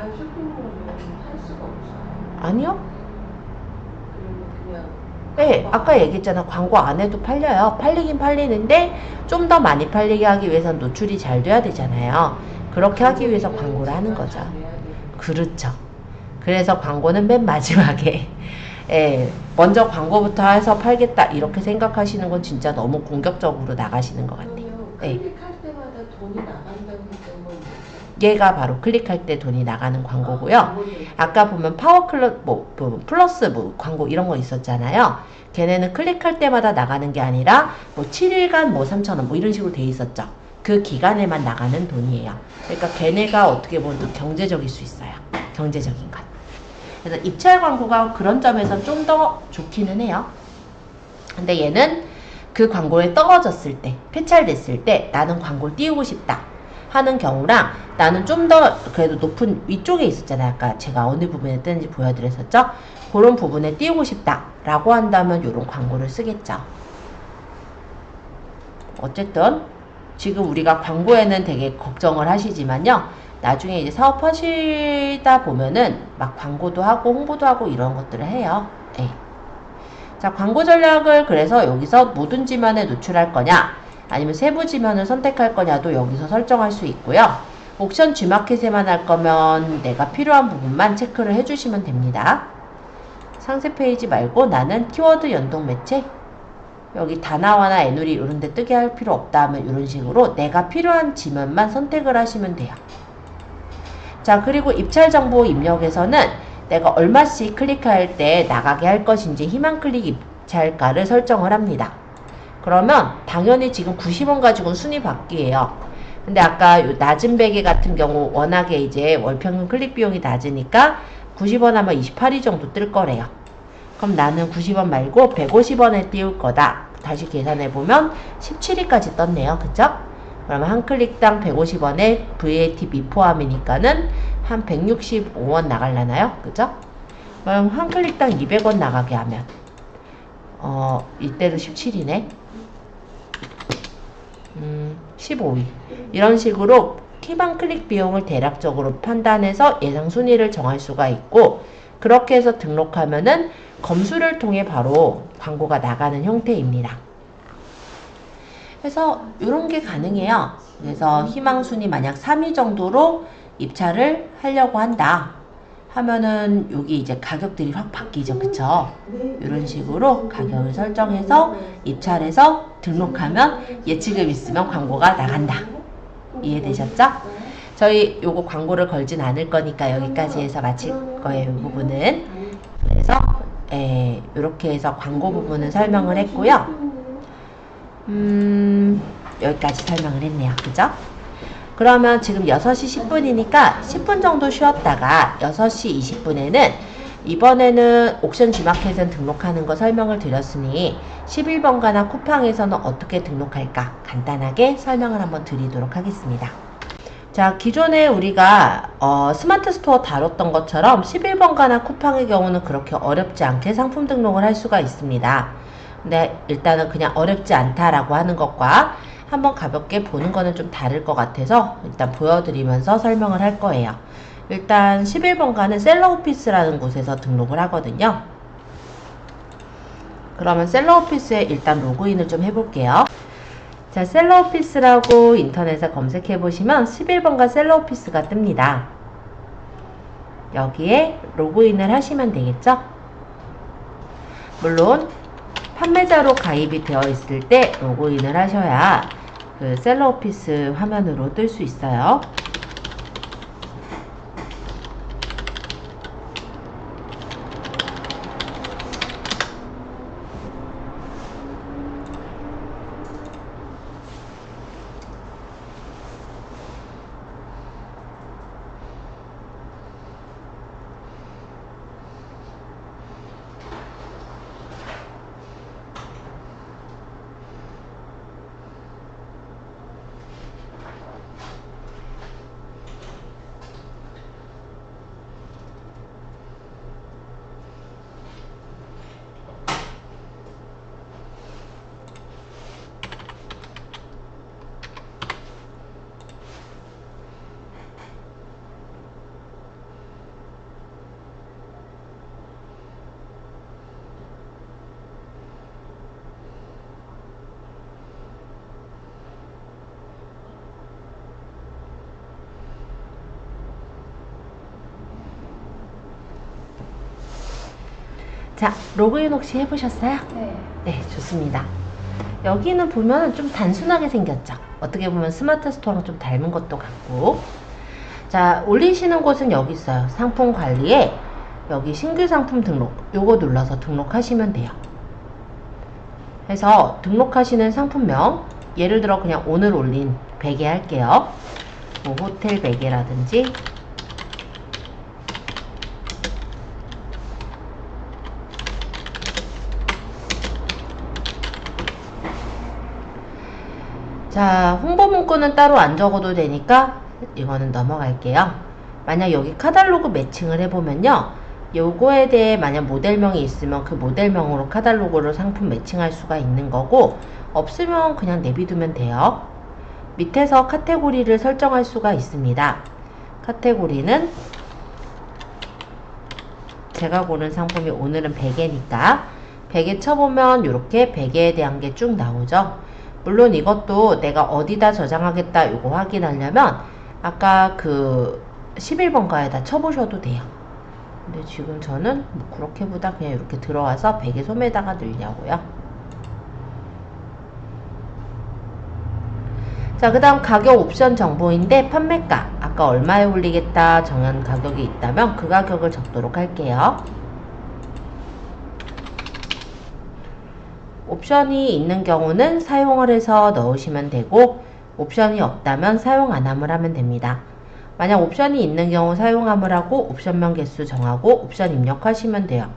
아니요. 네, 아까 얘기했잖아. 광고 안 해도 팔려요. 팔리긴 팔리는데 좀 더 많이 팔리게 하기 위해선 노출이 잘 돼야 되잖아요. 그렇게 하기 위해서 광고를 하는 거죠. 그렇죠. 그래서 광고는 맨 마지막에 먼저 광고부터 해서 팔겠다 이렇게 생각하시는 건 진짜 너무 공격적으로 나가시는 것 같아요. 클릭할 때마다 돈이 나간다고 했던 건 얘가 바로 클릭할 때 돈이 나가는 광고고요. 아까 보면 파워클럽 플러스 뭐 광고 이런 거 있었잖아요. 걔네는 클릭할 때마다 나가는 게 아니라 뭐 7일간 뭐 3,000원 뭐 이런 식으로 돼 있었죠. 그 기간에만 나가는 돈이에요. 그러니까 걔네가 어떻게 보면 더 경제적일 수 있어요. 경제적인 것. 그래서 입찰 광고가 그런 점에서 좀 더 좋기는 해요. 근데 얘는 그 광고에 떨어졌을 때, 폐찰됐을 때 나는 광고를 띄우고 싶다. 하는 경우랑 나는 좀 더 그래도 높은 위쪽에 있었잖아요. 아까 제가 어느 부분에 뜨는지 보여드렸었죠? 그런 부분에 띄우고 싶다 라고 한다면 이런 광고를 쓰겠죠. 어쨌든 지금 우리가 광고에는 되게 걱정을 하시지만요. 나중에 이제 사업하시다 보면은 막 광고도 하고 홍보도 하고 이런 것들을 해요. 네. 자, 광고 전략을 그래서 여기서 모든 지면에 노출할 거냐 아니면 세부 지면을 선택할 거냐도 여기서 설정할 수 있고요. 옥션 G마켓에만 할 거면 내가 필요한 부분만 체크를 해주시면 됩니다. 상세 페이지 말고 나는 키워드 연동 매체 여기 다나와나 애누리 이런 데 뜨게 할 필요 없다 하면 이런 식으로 내가 필요한 지면만 선택을 하시면 돼요. 자, 그리고 입찰 정보 입력에서는 내가 얼마씩 클릭할 때 나가게 할 것인지 희망 클릭 입찰가를 설정을 합니다. 그러면 당연히 지금 90원 가지고는 순위 바뀌에요. 근데 아까 요 낮은 베개 같은 경우 워낙에 이제 월평균 클릭 비용이 낮으니까 90원 하면 28위 정도 뜰 거래요. 그럼 나는 90원 말고 150원에 띄울 거다. 다시 계산해보면 17위까지 떴네요. 그쵸? 그러면 한 클릭당 150원에 VAT 미포함이니까는 한 165원 나갈라나요? 그죠? 그럼 한 클릭당 200원 나가게 하면 이때도 17이네. 15위. 이런 식으로 희망 클릭 비용을 대략적으로 판단해서 예상 순위를 정할 수가 있고 그렇게 해서 등록하면은 검수를 통해 바로 광고가 나가는 형태입니다. 그래서 이런 게 가능해요. 그래서 희망 순위 만약 3위 정도로 입찰을 하려고 한다 하면은 여기 이제 가격들이 확 바뀌죠. 그쵸? 이런 식으로 가격을 설정해서 입찰해서 등록하면 예치금 있으면 광고가 나간다. 이해되셨죠? 저희 요거 광고를 걸진 않을 거니까 여기까지 해서 마칠 거예요. 이 부분은. 그래서 이렇게 해서 광고 부분은 설명을 했고요. 여기까지 설명을 했네요. 그죠? 그러면 지금 6시 10분이니까 10분 정도 쉬었다가 6시 20분에는 이번에는 옥션 G마켓은 등록하는 거 설명을 드렸으니 11번가나 쿠팡에서는 어떻게 등록할까 간단하게 설명을 한번 드리도록 하겠습니다. 자, 기존에 우리가 스마트 스토어 다뤘던 것처럼 11번가나 쿠팡의 경우는 그렇게 어렵지 않게 상품 등록을 할 수가 있습니다. 근데 일단은 그냥 어렵지 않다라고 하는 것과 한번 가볍게 보는 거는 좀 다를 것 같아서 일단 보여드리면서 설명을 할 거예요. 일단 11번가는 셀러오피스라는 곳에서 등록을 하거든요. 그러면 셀러오피스에 일단 로그인을 좀 해볼게요. 자, 셀러오피스라고 인터넷에 검색해 보시면 11번가 셀러오피스가 뜹니다. 여기에 로그인을 하시면 되겠죠? 물론 판매자로 가입이 되어 있을 때 로그인을 하셔야 그 셀러오피스 화면으로 뜰 수 있어요. 자, 로그인 혹시 해보셨어요? 네. 네, 좋습니다. 여기는 보면 좀 단순하게 생겼죠. 어떻게 보면 스마트 스토어랑 좀 닮은 것도 같고. 자, 올리시는 곳은 여기 있어요. 상품 관리에 여기 신규 상품 등록 요거 눌러서 등록하시면 돼요. 해서 등록하시는 상품명 예를 들어 그냥 오늘 올린 베개 할게요. 뭐 호텔 베개라든지 자, 홍보 문구는 따로 안 적어도 되니까 이거는 넘어갈게요. 만약 여기 카탈로그 매칭을 해보면요. 요거에 대해 만약 모델명이 있으면 그 모델명으로 카탈로그로 상품 매칭할 수가 있는 거고, 없으면 그냥 내비두면 돼요. 밑에서 카테고리를 설정할 수가 있습니다. 카테고리는 제가 고른 상품이 오늘은 베개니까 베개 쳐보면 이렇게 베개에 대한 게 쭉 나오죠. 물론 이것도 내가 어디다 저장하겠다 이거 확인하려면 아까 그 11번가에다 쳐보셔도 돼요. 근데 지금 저는 뭐 그렇게보다 그냥 이렇게 들어와서 베개 소매에다가 넣으려고요. 자, 그 다음 가격 옵션 정보인데 판매가 아까 얼마에 올리겠다 정한 가격이 있다면 그 가격을 적도록 할게요. 옵션이 있는 경우는 사용을 해서 넣으시면 되고, 옵션이 없다면 사용 안함을 하면 됩니다. 만약 옵션이 있는 경우 사용함을 하고 옵션명 개수 정하고 옵션 입력하시면 돼요.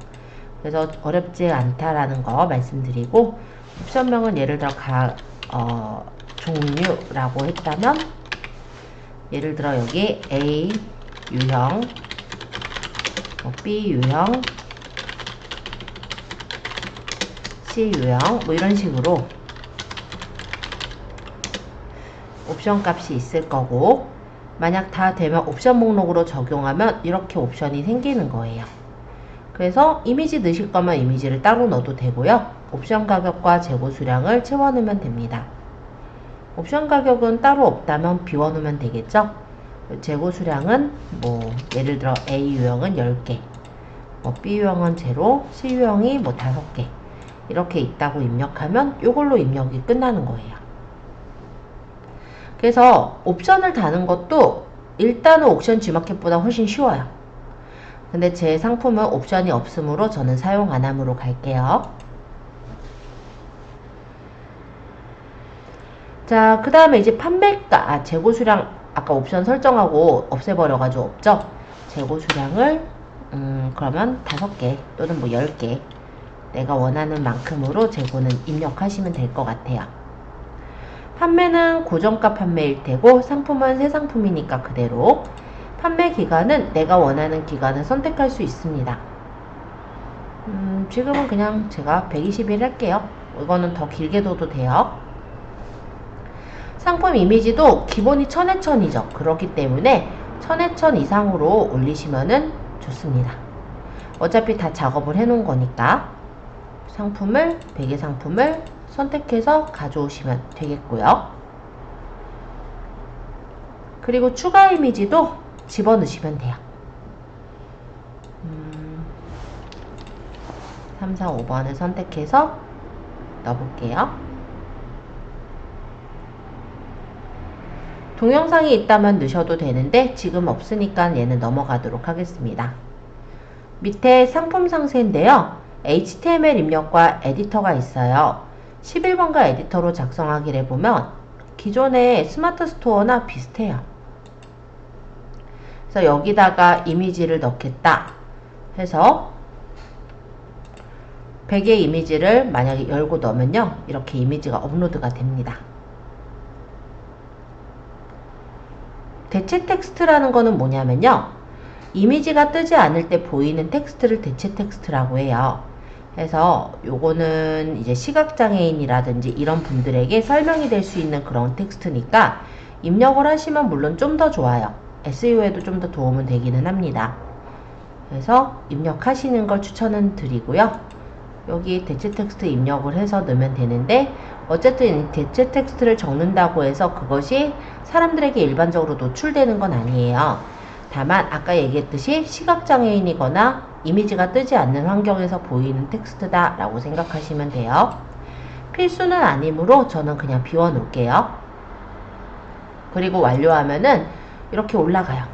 그래서 어렵지 않다라는 거 말씀드리고, 옵션명은 예를 들어 종류라고 했다면 예를 들어 여기 A 유형, B 유형, C 유형 뭐 이런 식으로 옵션 값이 있을 거고, 만약 다 되면 옵션 목록으로 적용하면 이렇게 옵션이 생기는 거예요. 그래서 이미지 넣으실 거면 이미지를 따로 넣어도 되고요. 옵션 가격과 재고 수량을 채워넣으면 됩니다. 옵션 가격은 따로 없다면 비워놓으면 되겠죠. 재고 수량은 뭐 예를 들어 A 유형은 10개, B 유형은 0, C 유형이 뭐 5개 이렇게 있다고 입력하면 이걸로 입력이 끝나는 거예요. 그래서 옵션을 다는 것도 일단은 옥션 G마켓보다 훨씬 쉬워요. 근데 제 상품은 옵션이 없으므로 저는 사용 안함으로 갈게요. 자, 그 다음에 이제 판매가, 재고 수량 아까 옵션 설정하고 없애버려가지고 없죠? 재고 수량을 그러면 5개 또는 뭐 10개 내가 원하는 만큼으로 재고는 입력하시면 될 것 같아요. 판매는 고정가 판매일 테고 상품은 새 상품이니까 그대로. 판매 기간은 내가 원하는 기간을 선택할 수 있습니다. 지금은 그냥 제가 120일 할게요. 이거는 더 길게 둬도 돼요. 상품 이미지도 기본이 1000에 1000이죠. 그렇기 때문에 1000에 1000 이상으로 올리시면은 좋습니다. 어차피 다 작업을 해 놓은 거니까 상품을, 베개 상품을 선택해서 가져오시면 되겠고요. 그리고 추가 이미지도 집어넣으시면 돼요. 3, 4, 5번을 선택해서 넣어볼게요. 동영상이 있다면 넣으셔도 되는데 지금 없으니까 얘는 넘어가도록 하겠습니다. 밑에 상품 상세인데요. HTML 입력과 에디터가 있어요. 11번가 에디터로 작성하기를 해보면 기존의 스마트 스토어나 비슷해요. 그래서 여기다가 이미지를 넣겠다 해서 베개 이미지를 만약에 열고 넣으면요. 이렇게 이미지가 업로드가 됩니다. 대체 텍스트라는 거는 뭐냐면요. 이미지가 뜨지 않을 때 보이는 텍스트를 대체 텍스트라고 해요. 그래서 요거는 이제 시각장애인이라든지 이런 분들에게 설명이 될 수 있는 그런 텍스트니까 입력을 하시면 물론 좀 더 좋아요. SEO에도 좀 더 도움은 되기는 합니다. 그래서 입력하시는 걸 추천은 드리고요. 여기 대체 텍스트 입력을 해서 넣으면 되는데 어쨌든 대체 텍스트를 적는다고 해서 그것이 사람들에게 일반적으로 노출되는 건 아니에요. 다만 아까 얘기했듯이 시각장애인이거나 이미지가 뜨지 않는 환경에서 보이는 텍스트다 라고 생각하시면 돼요. 필수는 아니므로 저는 그냥 비워 놓을게요. 그리고 완료하면은 이렇게 올라가요.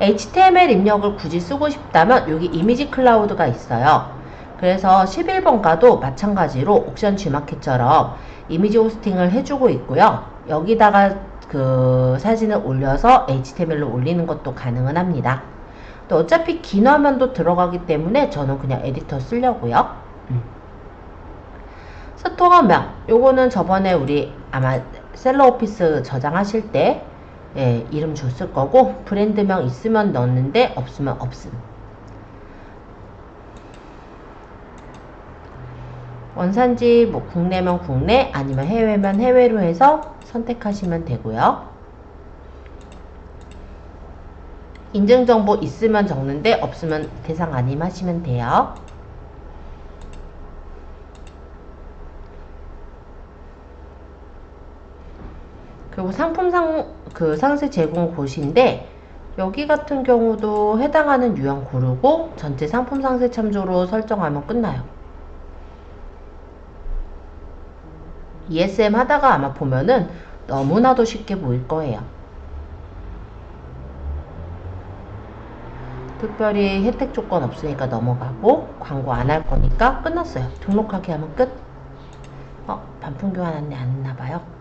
HTML 입력을 굳이 쓰고 싶다면 여기 이미지 클라우드가 있어요. 그래서 11번가도 마찬가지로 옥션 G마켓처럼 이미지 호스팅을 해주고 있고요. 여기다가 그 사진을 올려서 HTML로 올리는 것도 가능은 합니다. 또 어차피 긴 화면도 들어가기 때문에 저는 그냥 에디터 쓰려고요. 스토어명, 요거는 저번에 우리 아마 셀러오피스 저장하실 때 예, 이름 줬을 거고, 브랜드명 있으면 넣는데 없으면 없음. 원산지 뭐 국내면 국내, 아니면 해외면 해외로 해서 선택하시면 되고요. 인증정보 있으면 적는데 없으면 대상 아님 하시면 돼요. 그리고 상세 제공 곳인데, 여기 같은 경우도 해당하는 유형 고르고 전체 상품 상세 참조로 설정하면 끝나요. ESM 하다가 아마 보면은 너무나도 쉽게 보일 거예요. 특별히 혜택 조건 없으니까 넘어가고, 광고 안 할 거니까 끝났어요. 등록하기 하면 끝. 반품 교환 안내 안 했나봐요.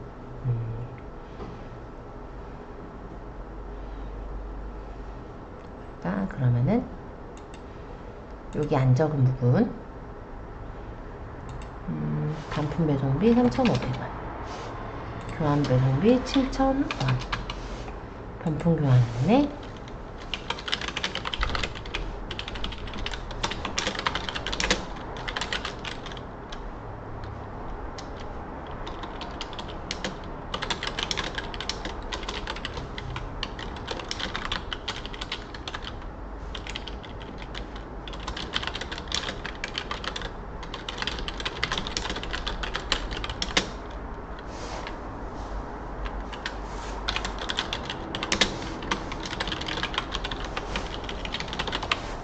그러면은 여기 안 적은 부분, 반품 배송비 3,500원, 교환 배송비 7,000원, 반품 교환 안내,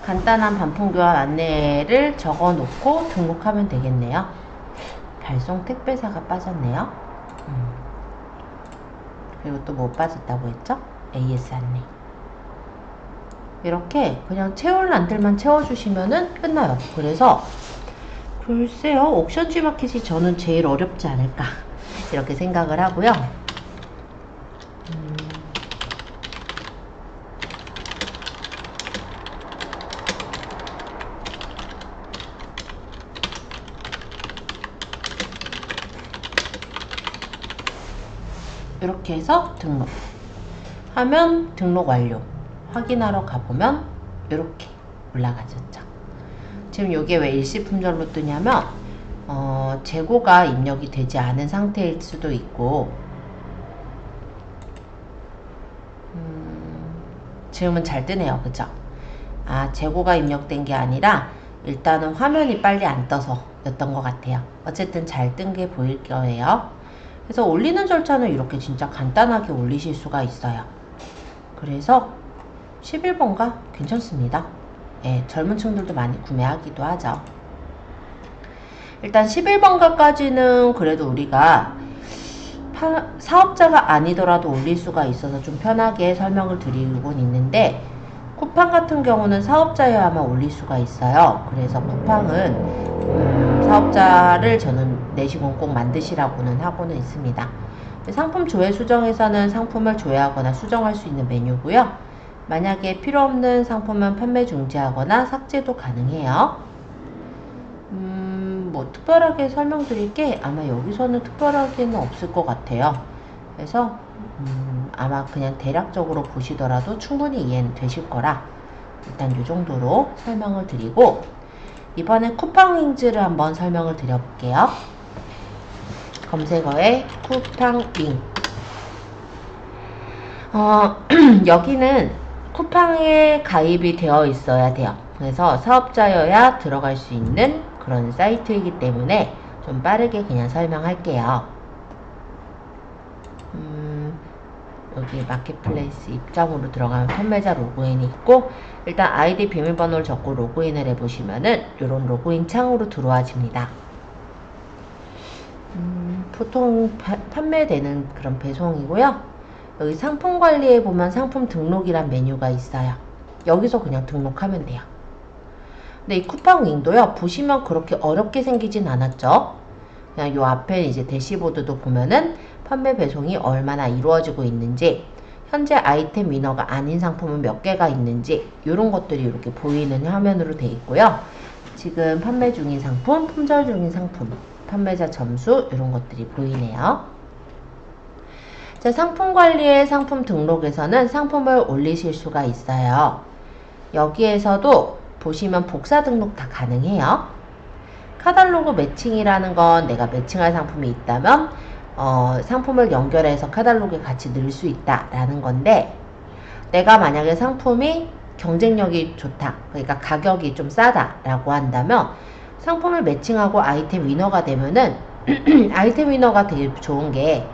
간단한 반품 교환 안내를 적어 놓고 등록하면 되겠네요. 발송 택배사가 빠졌네요. 그리고 또 뭐 빠졌다고 했죠? AS 안내. 이렇게 그냥 채울 난들만 채워주시면은 끝나요. 그래서 글쎄요, 옥션 G마켓이 저는 제일 어렵지 않을까 이렇게 생각을 하고요. 이렇게 해서 등록 하면 등록 완료. 확인하러 가보면 이렇게 올라가졌죠. 지금 이게 왜 일시품절로 뜨냐면 재고가 입력이 되지 않은 상태일 수도 있고, 지금은 잘 뜨네요. 그죠? 재고가 입력된 게 아니라 일단은 화면이 빨리 안 떠서 였던 것 같아요. 어쨌든 잘 뜬 게 보일 거예요. 그래서 올리는 절차는 이렇게 진짜 간단하게 올리실 수가 있어요. 그래서 11번가 괜찮습니다. 예, 젊은 층들도 많이 구매하기도 하죠. 일단 11번가까지는 그래도 우리가 사업자가 아니더라도 올릴 수가 있어서 좀 편하게 설명을 드리곤 있는데, 쿠팡 같은 경우는 사업자여야만 올릴 수가 있어요. 그래서 쿠팡은 사업자를 저는 내시곤 꼭 만드시라고는 하고는 있습니다. 상품 조회 수정에서는 상품을 조회하거나 수정할 수 있는 메뉴고요. 만약에 필요 없는 상품은 판매 중지하거나 삭제도 가능해요. 뭐 특별하게 설명드릴 게 아마 여기서는 특별하게는 없을 것 같아요. 그래서 아마 그냥 대략적으로 보시더라도 충분히 이해는 되실 거라 일단 이 정도로 설명을 드리고, 이번엔 쿠팡윙즈를 한번 설명을 드려볼게요. 검색어에 쿠팡윙. 여기는 쿠팡에 가입이 되어 있어야 돼요. 그래서 사업자여야 들어갈 수 있는 그런 사이트이기 때문에 좀 빠르게 그냥 설명할게요. 여기 마켓플레이스 입장으로 들어가면 판매자 로그인이 있고, 일단 아이디 비밀번호를 적고 로그인을 해보시면은 이런 로그인 창으로 들어와집니다. 보통 판매되는 그런 배송이고요. 여기 상품 관리에 보면 상품 등록이란 메뉴가 있어요. 여기서 그냥 등록하면 돼요. 근데 이 쿠팡윙도요, 보시면 그렇게 어렵게 생기진 않았죠. 그냥 요 앞에 이제 대시보드도 보면은 판매 배송이 얼마나 이루어지고 있는지, 현재 아이템 위너가 아닌 상품은 몇 개가 있는지, 이런 것들이 이렇게 보이는 화면으로 되어 있고요. 지금 판매 중인 상품, 품절 중인 상품, 판매자 점수 이런 것들이 보이네요. 자, 상품 관리의 상품 등록에서는 상품을 올리실 수가 있어요. 여기에서도 보시면 복사 등록 다 가능해요. 카탈로그 매칭이라는 건 내가 매칭할 상품이 있다면 상품을 연결해서 카탈로그에 같이 넣을 수 있다라는 건데, 내가 만약에 상품이 경쟁력이 좋다, 그러니까 가격이 좀 싸다라고 한다면 상품을 매칭하고 아이템 위너가 되면은 아이템 위너가 되게 좋은 게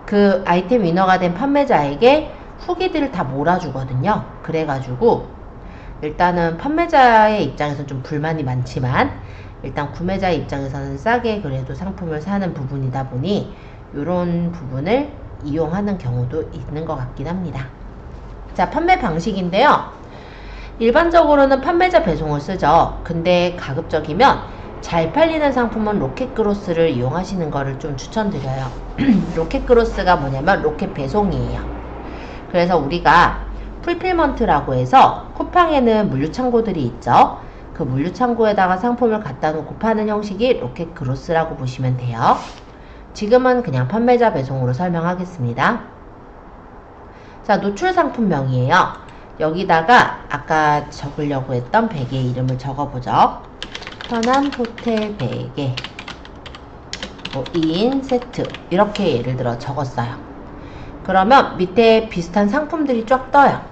그 아이템 위너가 된 판매자에게 후기들을 다 몰아주거든요. 그래가지고 일단은 판매자의 입장에서는 좀 불만이 많지만 일단 구매자의 입장에서는 싸게 그래도 상품을 사는 부분이다 보니 이런 부분을 이용하는 경우도 있는 것 같긴 합니다. 자, 판매 방식인데요. 일반적으로는 판매자 배송을 쓰죠. 근데 가급적이면 잘 팔리는 상품은 로켓크로스를 이용하시는 거를 좀 추천드려요. 로켓크로스가 뭐냐면 로켓 배송이에요. 그래서 우리가 풀필먼트라고 해서 쿠팡에는 물류창고들이 있죠. 그 물류창고에다가 상품을 갖다 놓고 파는 형식이 로켓크로스라고 보시면 돼요. 지금은 그냥 판매자 배송으로 설명하겠습니다. 자, 노출 상품명이에요. 여기다가 아까 적으려고 했던 베개의 이름을 적어보죠. 편한 호텔 베개 2인 세트 이렇게 예를 들어 적었어요. 그러면 밑에 비슷한 상품들이 쫙 떠요.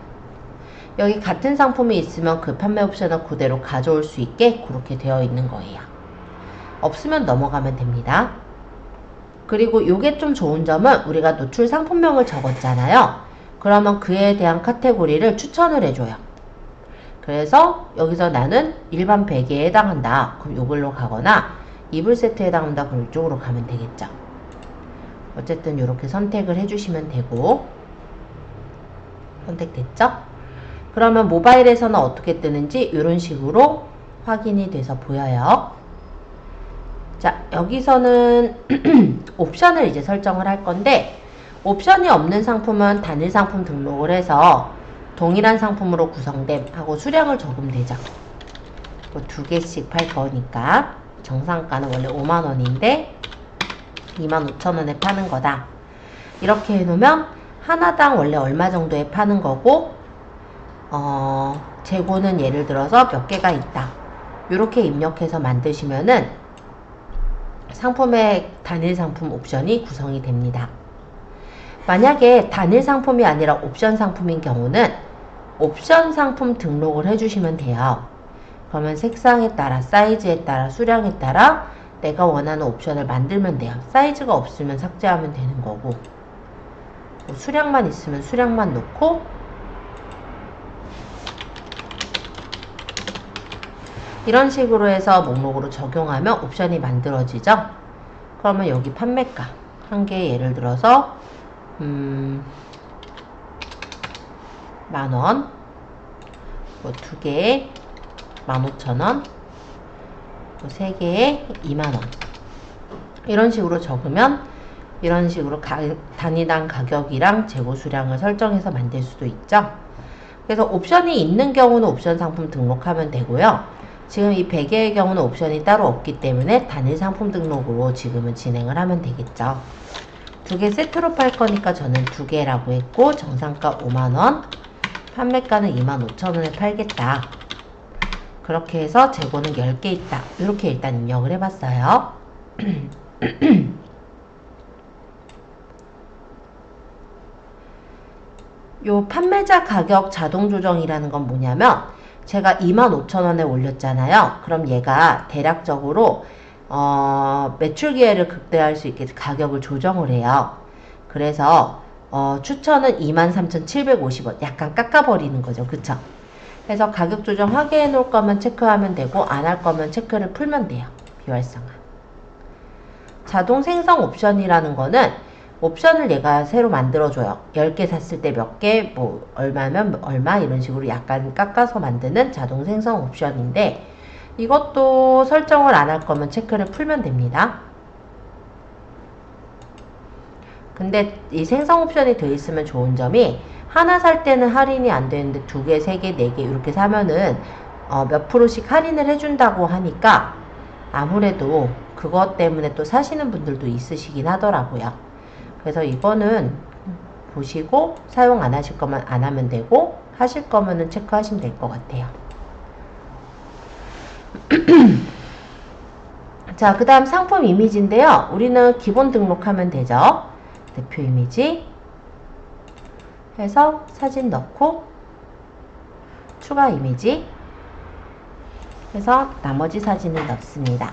여기 같은 상품이 있으면 그 판매 옵션을 그대로 가져올 수 있게 그렇게 되어 있는 거예요. 없으면 넘어가면 됩니다. 그리고 이게 좀 좋은 점은 우리가 노출 상품명을 적었잖아요. 그러면 그에 대한 카테고리를 추천을 해줘요. 그래서 여기서 나는 일반 베개에 해당한다. 그럼 이걸로 가거나 이불 세트에 해당한다. 그럼 이쪽으로 가면 되겠죠. 어쨌든 이렇게 선택을 해주시면 되고, 선택됐죠? 그러면 모바일에서는 어떻게 뜨는지 이런 식으로 확인이 돼서 보여요. 자, 여기서는 옵션을 이제 설정을 할 건데, 옵션이 없는 상품은 단일 상품 등록을 해서 동일한 상품으로 구성됨 하고 수량을 적으면 되죠. 뭐 2개씩 팔 거니까 정상가는 원래 5만원인데 25,000원에 파는 거다. 이렇게 해놓으면 하나당 원래 얼마 정도에 파는 거고 재고는 예를 들어서 몇 개가 있다. 이렇게 입력해서 만드시면은 상품의 단일 상품 옵션이 구성이 됩니다. 만약에 단일 상품이 아니라 옵션 상품인 경우는 옵션 상품 등록을 해주시면 돼요. 그러면 색상에 따라, 사이즈에 따라, 수량에 따라 내가 원하는 옵션을 만들면 돼요. 사이즈가 없으면 삭제하면 되는 거고, 뭐 수량만 있으면 수량만 넣고, 이런 식으로 해서 목록으로 적용하면 옵션이 만들어지죠. 그러면 여기 판매가 한 개 예를 들어서 10,000원, 뭐 2개에 15,000원, 뭐 3개에 20,000원 이런 식으로 적으면 이런 식으로 단위당 가격이랑 재고 수량을 설정해서 만들 수도 있죠. 그래서 옵션이 있는 경우는 옵션 상품 등록하면 되고요. 지금 이 베개의 경우는 옵션이 따로 없기 때문에 단일 상품 등록으로 지금은 진행을 하면 되겠죠. 2개 세트로 팔 거니까 저는 2개라고 했고 정상가 5만원, 판매가는 25,000원에 팔겠다. 그렇게 해서 재고는 10개 있다. 이렇게 일단 입력을 해봤어요. 요 판매자 가격 자동 조정이라는 건 뭐냐면 제가 25,000원에 올렸잖아요. 그럼 얘가 대략적으로 매출 기회를 극대화할 수 있게 가격을 조정을 해요. 그래서 추천은 23,750원 약간 깎아버리는 거죠. 그쵸? 그래서 가격 조정 확인해 놓을 거면 체크하면 되고 안 할 거면 체크를 풀면 돼요. 비활성화. 자동 생성 옵션이라는 거는 옵션을 얘가 새로 만들어줘요. 10개 샀을 때 몇 개, 뭐 얼마면 얼마 이런 식으로 약간 깎아서 만드는 자동 생성 옵션인데 이것도 설정을 안 할 거면 체크를 풀면 됩니다. 근데 이 생성 옵션이 돼 있으면 좋은 점이 하나 살 때는 할인이 안 되는데 2개, 3개, 4개 이렇게 사면은 몇 프로씩 할인을 해준다고 하니까 아무래도 그것 때문에 또 사시는 분들도 있으시긴 하더라고요. 그래서 이거는 보시고 사용 안 하실 거면 안 하면 되고, 하실 거면은 체크하시면 될 것 같아요. 자, 그 다음 상품 이미지인데요. 우리는 기본 등록하면 되죠. 대표 이미지 해서 사진 넣고 추가 이미지 해서 나머지 사진을 넣습니다.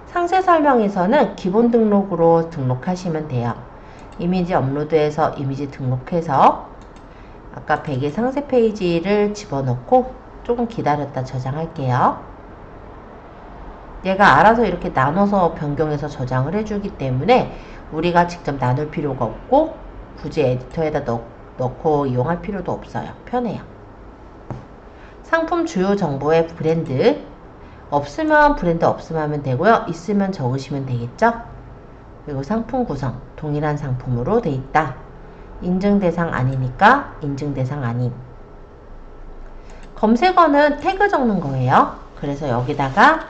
상세 설명에서는 기본 등록으로 등록하시면 돼요. 이미지 업로드해서 이미지 등록해서 아까 100의 상세 페이지를 집어넣고 조금 기다렸다 저장할게요. 얘가 알아서 이렇게 나눠서 변경해서 저장을 해주기 때문에 우리가 직접 나눌 필요가 없고 굳이 에디터에다 넣고 이용할 필요도 없어요. 편해요. 상품 주요 정보의 브랜드 없으면 브랜드 없으면 하면 되고요. 있으면 적으시면 되겠죠. 그리고 상품 구성 동일한 상품으로 돼 있다. 인증 대상 아니니까 인증 대상 아님. 검색어는 태그 적는 거예요. 그래서 여기다가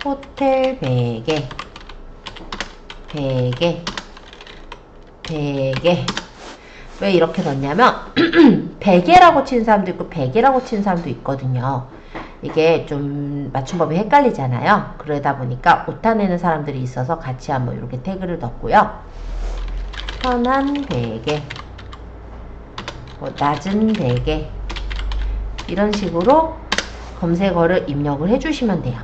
호텔 베개 왜 이렇게 넣냐면 베개라고 치는 사람도 있고 베개라고 치는 사람도 있거든요. 이게 좀 맞춤법이 헷갈리잖아요. 그러다 보니까 오타내는 사람들이 있어서 같이 한번 이렇게 태그를 넣고요. 편한 베개, 낮은 베개 이런 식으로 검색어를 입력을 해주시면 돼요.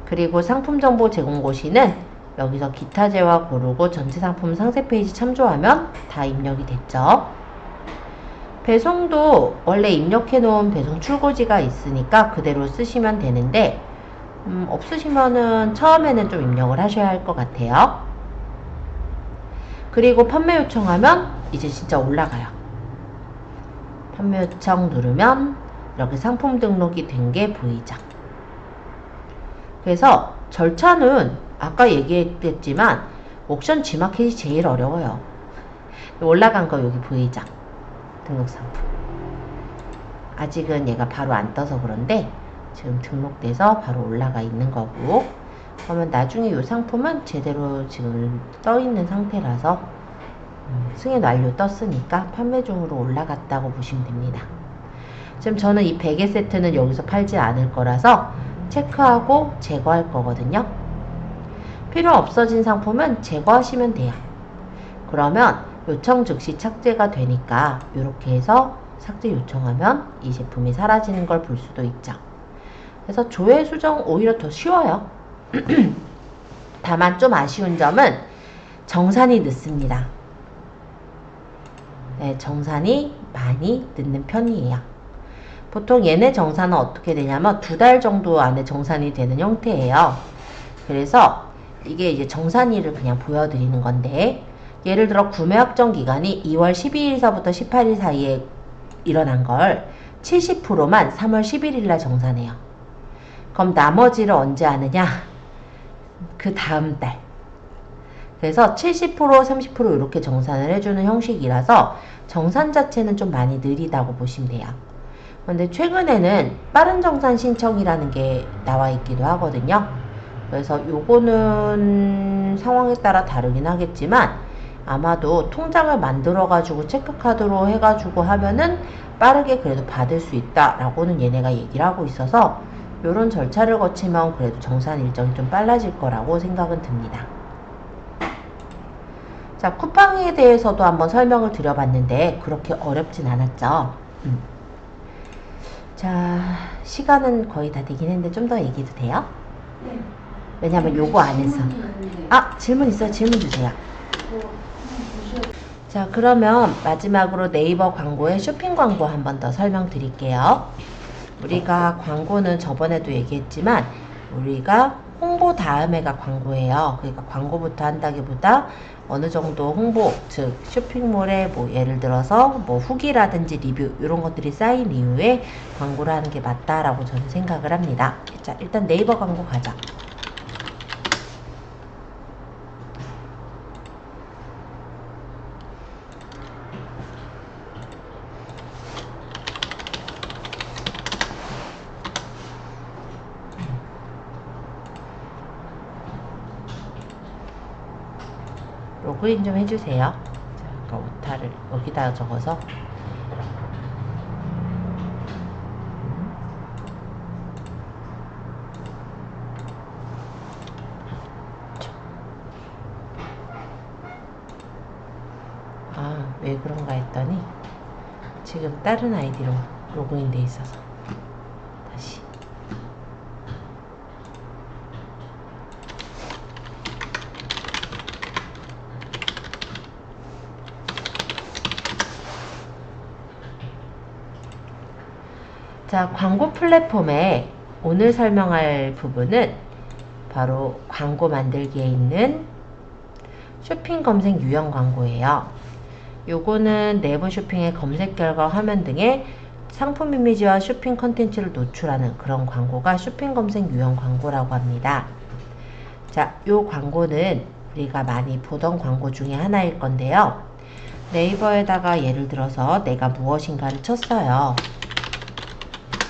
그리고 상품 정보 제공 고시는 여기서 기타 재화 고르고 전체 상품 상세 페이지 참조하면 다 입력이 됐죠. 배송도 원래 입력해 놓은 배송 출고지가 있으니까 그대로 쓰시면 되는데 없으시면은 처음에는 좀 입력을 하셔야 할 것 같아요. 그리고 판매 요청하면 이제 진짜 올라가요. 판매 요청 누르면 이렇게 상품 등록이 된 게 보이죠. 그래서 절차는 아까 얘기했지만 옥션 G마켓이 제일 어려워요. 올라간 거 여기 보이죠? 등록 상품. 아직은 얘가 바로 안 떠서 그런데 지금 등록돼서 바로 올라가 있는 거고, 그러면 나중에 이 상품은 제대로 지금 떠 있는 상태라서 승인 완료 떴으니까 판매 중으로 올라갔다고 보시면 됩니다. 지금 저는 이 베개 세트는 여기서 팔지 않을 거라서 체크하고 제거할 거거든요. 필요 없어진 상품은 제거하시면 돼요. 그러면 요청 즉시 삭제가 되니까 이렇게 해서 삭제 요청하면 이 제품이 사라지는 걸 볼 수도 있죠. 그래서 조회 수정 오히려 더 쉬워요. 다만 좀 아쉬운 점은 정산이 늦습니다. 네, 정산이 많이 늦는 편이에요. 보통 얘네 정산은 어떻게 되냐면 2달 정도 안에 정산이 되는 형태예요. 그래서 이게 이제 정산일을 그냥 보여드리는 건데, 예를 들어 구매 확정 기간이 2월 12일서부터 18일 사이에 일어난 걸 70%만 3월 11일 날 정산해요. 그럼 나머지를 언제 하느냐? 그 다음 달. 그래서 70%, 30% 이렇게 정산을 해주는 형식이라서 정산 자체는 좀 많이 느리다고 보시면 돼요. 근데 최근에는 빠른 정산 신청이라는 게 나와 있기도 하거든요. 그래서 요거는 상황에 따라 다르긴 하겠지만 아마도 통장을 만들어 가지고 체크카드로 해 가지고 하면은 빠르게 그래도 받을 수 있다 라고는 얘네가 얘기를 하고 있어서 요런 절차를 거치면 그래도 정산 일정이 좀 빨라질 거라고 생각은 듭니다. 자, 쿠팡에 대해서도 한번 설명을 드려봤는데 그렇게 어렵진 않았죠. 자, 시간은 거의 다 되긴 했는데 좀 더 얘기해도 돼요? 네. 왜냐면 요거 안에서 질문 있어요? 질문 주세요. 자, 그러면 마지막으로 네이버 광고의 쇼핑 광고 한 번 더 설명드릴게요. 우리가 광고는 저번에도 얘기했지만 우리가 홍보 다음에가 광고예요. 그러니까 광고부터 한다기보다 어느 정도 홍보, 즉 쇼핑몰에 뭐 예를 들어서 뭐 후기라든지 리뷰 이런 것들이 쌓인 이후에 광고를 하는 게 맞다라고 저는 생각을 합니다. 자, 일단 네이버 광고 가자. 로그인 좀 해주세요. 자, 아까 오타를 여기다 적어서 왜 그런가 했더니 지금 다른 아이디로 로그인 돼 있어서 다시 자, 광고 플랫폼에 오늘 설명할 부분은 바로 광고 만들기에 있는 쇼핑 검색 유형 광고예요. 요거는 네이버 쇼핑의 검색 결과 화면 등의 상품 이미지와 쇼핑 컨텐츠를 노출하는 그런 광고가 쇼핑 검색 유형 광고라고 합니다. 자, 요 광고는 우리가 많이 보던 광고 중에 하나일 건데요. 네이버에다가 예를 들어서 내가 무엇인가를 쳤어요.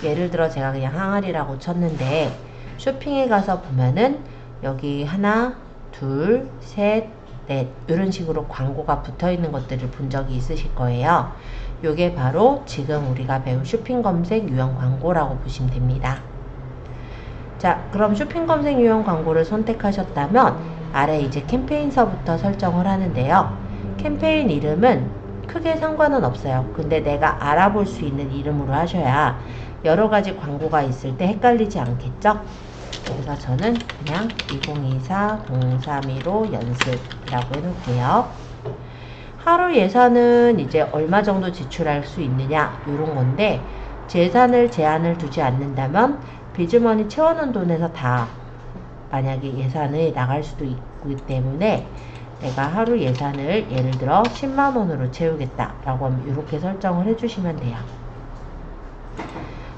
예를 들어 제가 그냥 항아리라고 쳤는데 쇼핑에 가서 보면은 여기 하나, 둘, 셋, 넷 이런 식으로 광고가 붙어 있는 것들을 본 적이 있으실 거예요. 요게 바로 지금 우리가 배울 쇼핑 검색 유형 광고라고 보시면 됩니다. 자, 그럼 쇼핑 검색 유형 광고를 선택하셨다면 아래 이제 캠페인서부터 설정을 하는데요. 캠페인 이름은 크게 상관은 없어요. 근데 내가 알아볼 수 있는 이름으로 하셔야 여러 가지 광고가 있을 때 헷갈리지 않겠죠? 그래서 저는 그냥 2024-0315 연습이라고 해놓을게요. 하루 예산은 이제 얼마 정도 지출할 수 있느냐 이런 건데 제한을 두지 않는다면 비즈머니 채워놓은 돈에서 다 만약에 예산을 나갈 수도 있기 때문에 내가 하루 예산을 예를 들어 10만원으로 채우겠다 라고 하면 이렇게 설정을 해주시면 돼요.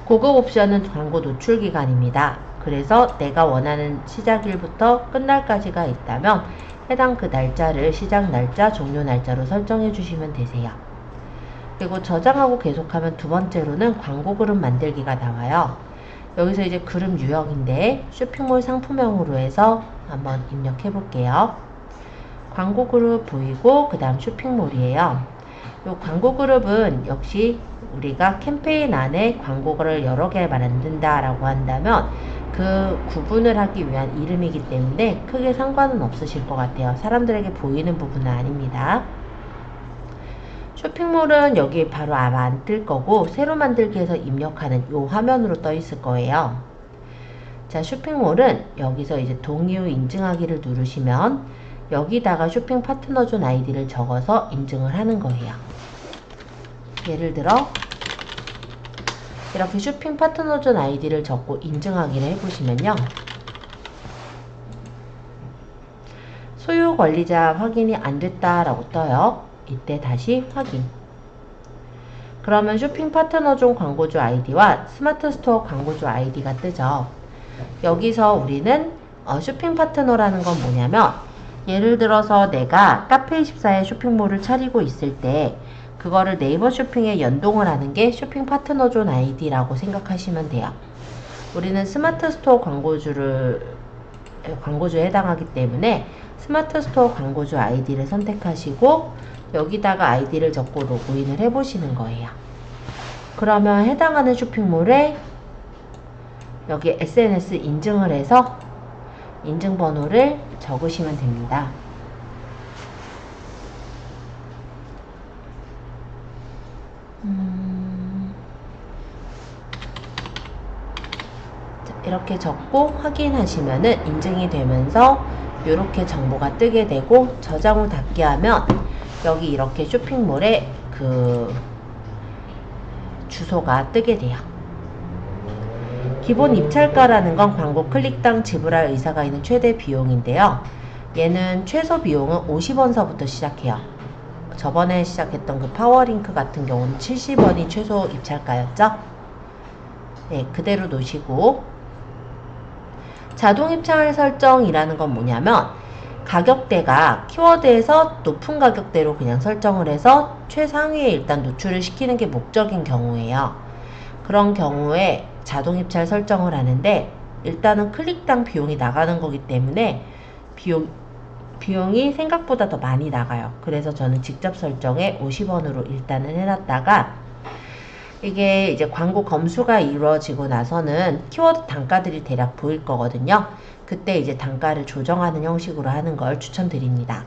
고급 옵션은 광고 노출 기간입니다. 그래서 내가 원하는 시작일부터 끝날까지가 있다면 해당 그 날짜를 시작 날짜, 종료 날짜로 설정해 주시면 되세요. 그리고 저장하고 계속하면 두 번째로는 광고 그룹 만들기가 나와요. 여기서 이제 그룹 유형인데 쇼핑몰 상품명으로 해서 한번 입력해 볼게요. 광고 그룹 보이고 그 다음 쇼핑몰이에요. 이 광고 그룹은 역시 우리가 캠페인 안에 광고를 여러 개 만든다 라고 한다면 그 구분을 하기 위한 이름이기 때문에 크게 상관은 없으실 것 같아요. 사람들에게 보이는 부분은 아닙니다. 쇼핑몰은 여기 바로 아마 안 뜰 거고 새로 만들기에서 입력하는 이 화면으로 떠 있을 거예요. 자, 쇼핑몰은 여기서 이제 동의 후 인증하기를 누르시면 여기다가 쇼핑 파트너존 아이디를 적어서 인증을 하는 거예요. 예를 들어 이렇게 쇼핑 파트너존 아이디를 적고 인증하기를 해보시면요. 소유 관리자 확인이 안 됐다라고 떠요. 이때 다시 확인. 그러면 쇼핑 파트너존 광고주 아이디와 스마트 스토어 광고주 아이디가 뜨죠. 여기서 우리는 쇼핑 파트너라는 건 뭐냐면 예를 들어서 내가 카페24에 쇼핑몰을 차리고 있을 때 그거를 네이버 쇼핑에 연동을 하는 게 쇼핑 파트너존 아이디라고 생각하시면 돼요. 우리는 스마트 스토어 광고주에 해당하기 때문에 스마트 스토어 광고주 아이디를 선택하시고 여기다가 아이디를 적고 로그인을 해보시는 거예요. 그러면 해당하는 쇼핑몰에 여기 SNS 인증을 해서 인증번호를 적으시면 됩니다. 이렇게 적고 확인하시면은 인증이 되면서 이렇게 정보가 뜨게 되고 저장 후 닫기 하면 여기 이렇게 쇼핑몰에 그 주소가 뜨게 돼요. 기본 입찰가라는 건 광고 클릭당 지불할 의사가 있는 최대 비용인데요. 얘는 최소 비용은 50원서부터 시작해요. 저번에 시작했던 그 파워링크 같은 경우는 70원이 최소 입찰가였죠. 네, 그대로 놓으시고 자동 입찰 설정이라는 건 뭐냐면 가격대가 키워드에서 높은 가격대로 그냥 설정을 해서 최상위에 일단 노출을 시키는 게 목적인 경우예요. 그런 경우에 자동 입찰 설정을 하는데 일단은 클릭당 비용이 나가는 거기 때문에 비용이 생각보다 더 많이 나가요. 그래서 저는 직접 설정에 50원으로 일단은 해놨다가 이게 이제 광고 검수가 이루어지고 나서는 키워드 단가들이 대략 보일 거거든요. 그때 이제 단가를 조정하는 형식으로 하는 걸 추천드립니다.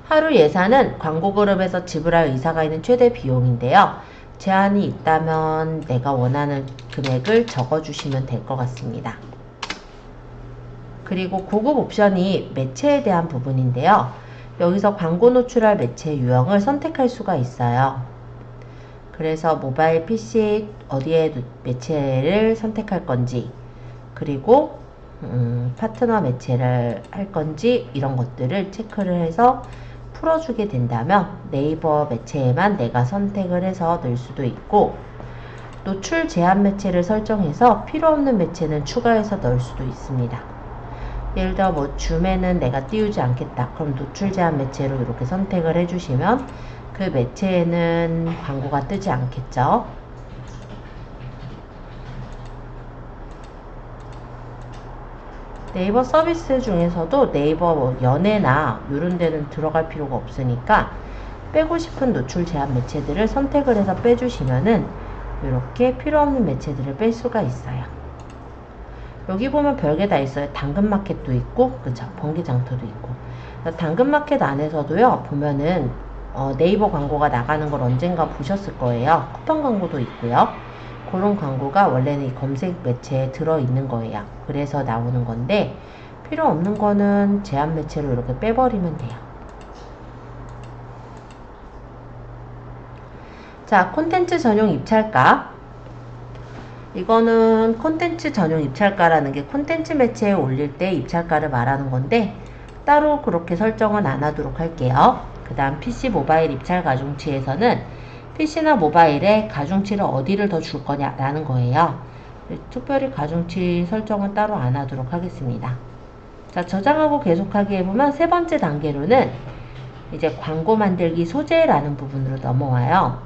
하루 예산은 광고 그룹에서 지불할 의사가 있는 최대 비용인데요. 제한이 있다면 내가 원하는 금액을 적어주시면 될 것 같습니다. 그리고 고급 옵션이 매체에 대한 부분인데요. 여기서 광고 노출할 매체 유형을 선택할 수가 있어요. 그래서 모바일 PC 어디에 매체를 선택할 건지, 그리고 파트너 매체를 할 건지 이런 것들을 체크를 해서 풀어주게 된다면 네이버 매체에만 내가 선택을 해서 넣을 수도 있고, 노출 제한 매체를 설정해서 필요 없는 매체는 추가해서 넣을 수도 있습니다. 예를 들어 뭐 줌에는 내가 띄우지 않겠다. 그럼 노출 제한 매체로 이렇게 선택을 해주시면 그 매체에는 광고가 뜨지 않겠죠. 네이버 서비스 중에서도 네이버 뭐 연예나 이런 데는 들어갈 필요가 없으니까 빼고 싶은 노출 제한 매체들을 선택을 해서 빼주시면은 이렇게 필요 없는 매체들을 뺄 수가 있어요. 여기 보면 별게 다 있어요. 당근마켓도 있고, 그쵸? 번개장터도 있고. 당근마켓 안에서도요, 보면은 네이버 광고가 나가는 걸 언젠가 보셨을 거예요. 쿠팡 광고도 있고요. 그런 광고가 원래는 이 검색 매체에 들어있는 거예요. 그래서 나오는 건데, 필요 없는 거는 제한 매체로 이렇게 빼버리면 돼요. 자, 콘텐츠 전용 입찰가. 이거는 콘텐츠 전용 입찰가라는 게 콘텐츠 매체에 올릴 때 입찰가를 말하는 건데, 따로 그렇게 설정은 안 하도록 할게요. 그 다음 PC 모바일 입찰 가중치에서는 PC나 모바일에 가중치를 어디를 더 줄 거냐라는 거예요. 특별히 가중치 설정은 따로 안 하도록 하겠습니다. 자, 저장하고 계속하기 해보면 세 번째 단계로는 이제 광고 만들기 소재라는 부분으로 넘어와요.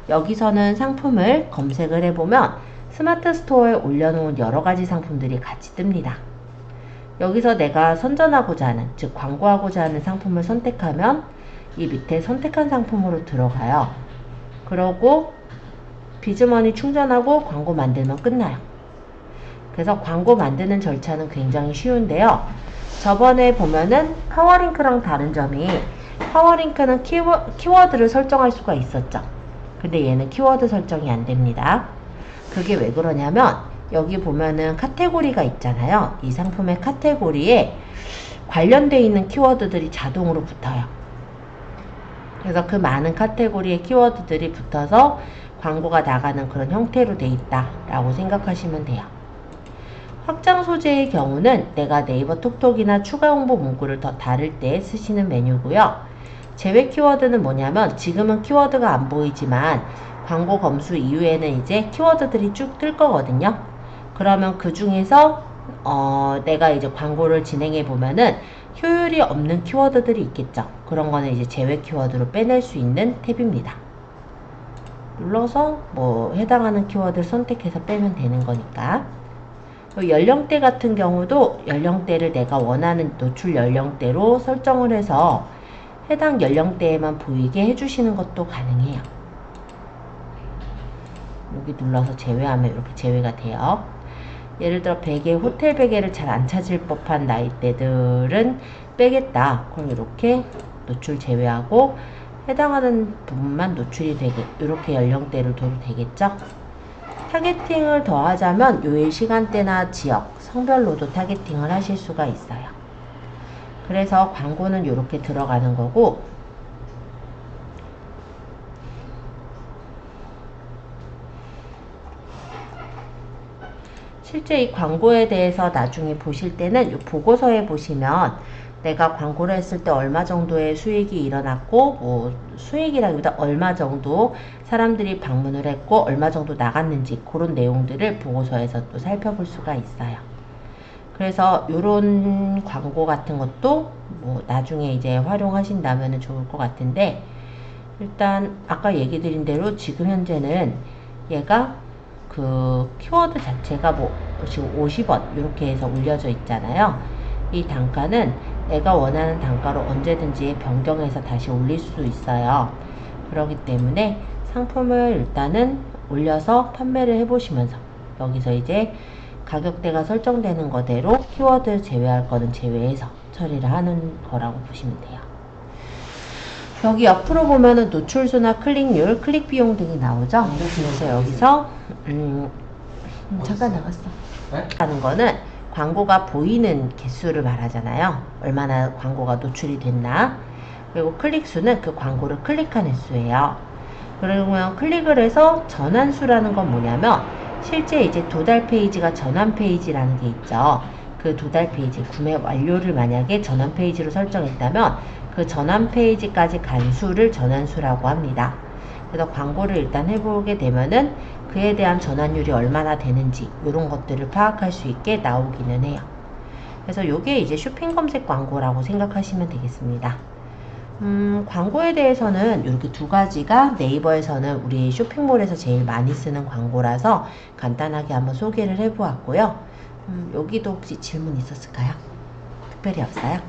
여기서는 상품을 검색을 해보면 스마트 스토어에 올려놓은 여러가지 상품들이 같이 뜹니다. 여기서 내가 선전하고자 하는, 즉 광고하고자 하는 상품을 선택하면 이 밑에 선택한 상품으로 들어가요. 그러고 비즈머니 충전하고 광고 만들면 끝나요. 그래서 광고 만드는 절차는 굉장히 쉬운데요. 저번에 보면은 파워링크랑 다른 점이, 파워링크는 키워드를 설정할 수가 있었죠. 근데 얘는 키워드 설정이 안 됩니다. 그게 왜 그러냐면 여기 보면은 카테고리가 있잖아요. 이 상품의 카테고리에 관련되어 있는 키워드들이 자동으로 붙어요. 그래서 그 많은 카테고리의 키워드들이 붙어서 광고가 나가는 그런 형태로 돼 있다라고 생각하시면 돼요. 확장 소재의 경우는 내가 네이버 톡톡이나 추가 홍보 문구를 더 다를 때 쓰시는 메뉴고요. 제외 키워드는 뭐냐면 지금은 키워드가 안 보이지만 광고 검수 이후에는 이제 키워드들이 쭉 뜰 거거든요. 그러면 그 중에서 내가 이제 광고를 진행해 보면은 효율이 없는 키워드들이 있겠죠. 그런 거는 이제 제외 키워드로 빼낼 수 있는 탭입니다. 눌러서 뭐 해당하는 키워드를 선택해서 빼면 되는 거니까. 연령대 같은 경우도 연령대를 내가 원하는 노출 연령대로 설정을 해서 해당 연령대에만 보이게 해주시는 것도 가능해요. 여기 눌러서 제외하면 이렇게 제외가 돼요. 예를 들어 베개, 호텔 베개를 잘 안 찾을 법한 나이대들은 빼겠다. 그럼 이렇게 노출 제외하고 해당하는 부분만 노출이 되게, 이렇게 연령대를 둬도 되겠죠. 타겟팅을 더 하자면 요일 시간대나 지역, 성별로도 타겟팅을 하실 수가 있어요. 그래서 광고는 이렇게 들어가는 거고, 실제 이 광고에 대해서 나중에 보실 때는 이 보고서에 보시면 내가 광고를 했을 때 얼마 정도의 수익이 일어났고, 뭐 수익이라기보다 얼마 정도 사람들이 방문을 했고 얼마 정도 나갔는지 그런 내용들을 보고서에서 또 살펴볼 수가 있어요. 그래서 이런 광고 같은 것도 뭐 나중에 이제 활용하신다면 좋을 것 같은데, 일단 아까 얘기 드린 대로 지금 현재는 얘가 그 키워드 자체가 뭐 지금 50원 이렇게 해서 올려져 있잖아요. 이 단가는 내가 원하는 단가로 언제든지 변경해서 다시 올릴 수 있어요. 그렇기 때문에 상품을 일단은 올려서 판매를 해보시면서 여기서 이제 가격대가 설정되는 거대로 키워드 제외할 거는 제외해서 처리를 하는 거라고 보시면 돼요. 여기 옆으로 보면은 노출수나 클릭률, 클릭 비용 등이 나오죠. 그래서 여기서 잠깐 나갔어. 하는 거는 광고가 보이는 개수를 말하잖아요. 얼마나 광고가 노출이 됐나. 그리고 클릭수는 그 광고를 클릭한 횟수예요. 그러면 클릭을 해서 전환수라는 건 뭐냐면 실제 이제 도달 페이지가 전환 페이지라는 게 있죠. 그 도달 페이지 구매 완료를 만약에 전환 페이지로 설정했다면 그 전환 페이지까지 간 수를 전환수라고 합니다. 그래서 광고를 일단 해보게 되면은 그에 대한 전환율이 얼마나 되는지 이런 것들을 파악할 수 있게 나오기는 해요. 그래서 요게 이제 쇼핑 검색 광고라고 생각하시면 되겠습니다. 광고에 대해서는 이렇게 두 가지가 네이버에서는 우리 쇼핑몰에서 제일 많이 쓰는 광고라서 간단하게 한번 소개를 해보았고요. 여기도 혹시 질문 있었을까요? 특별히 없어요?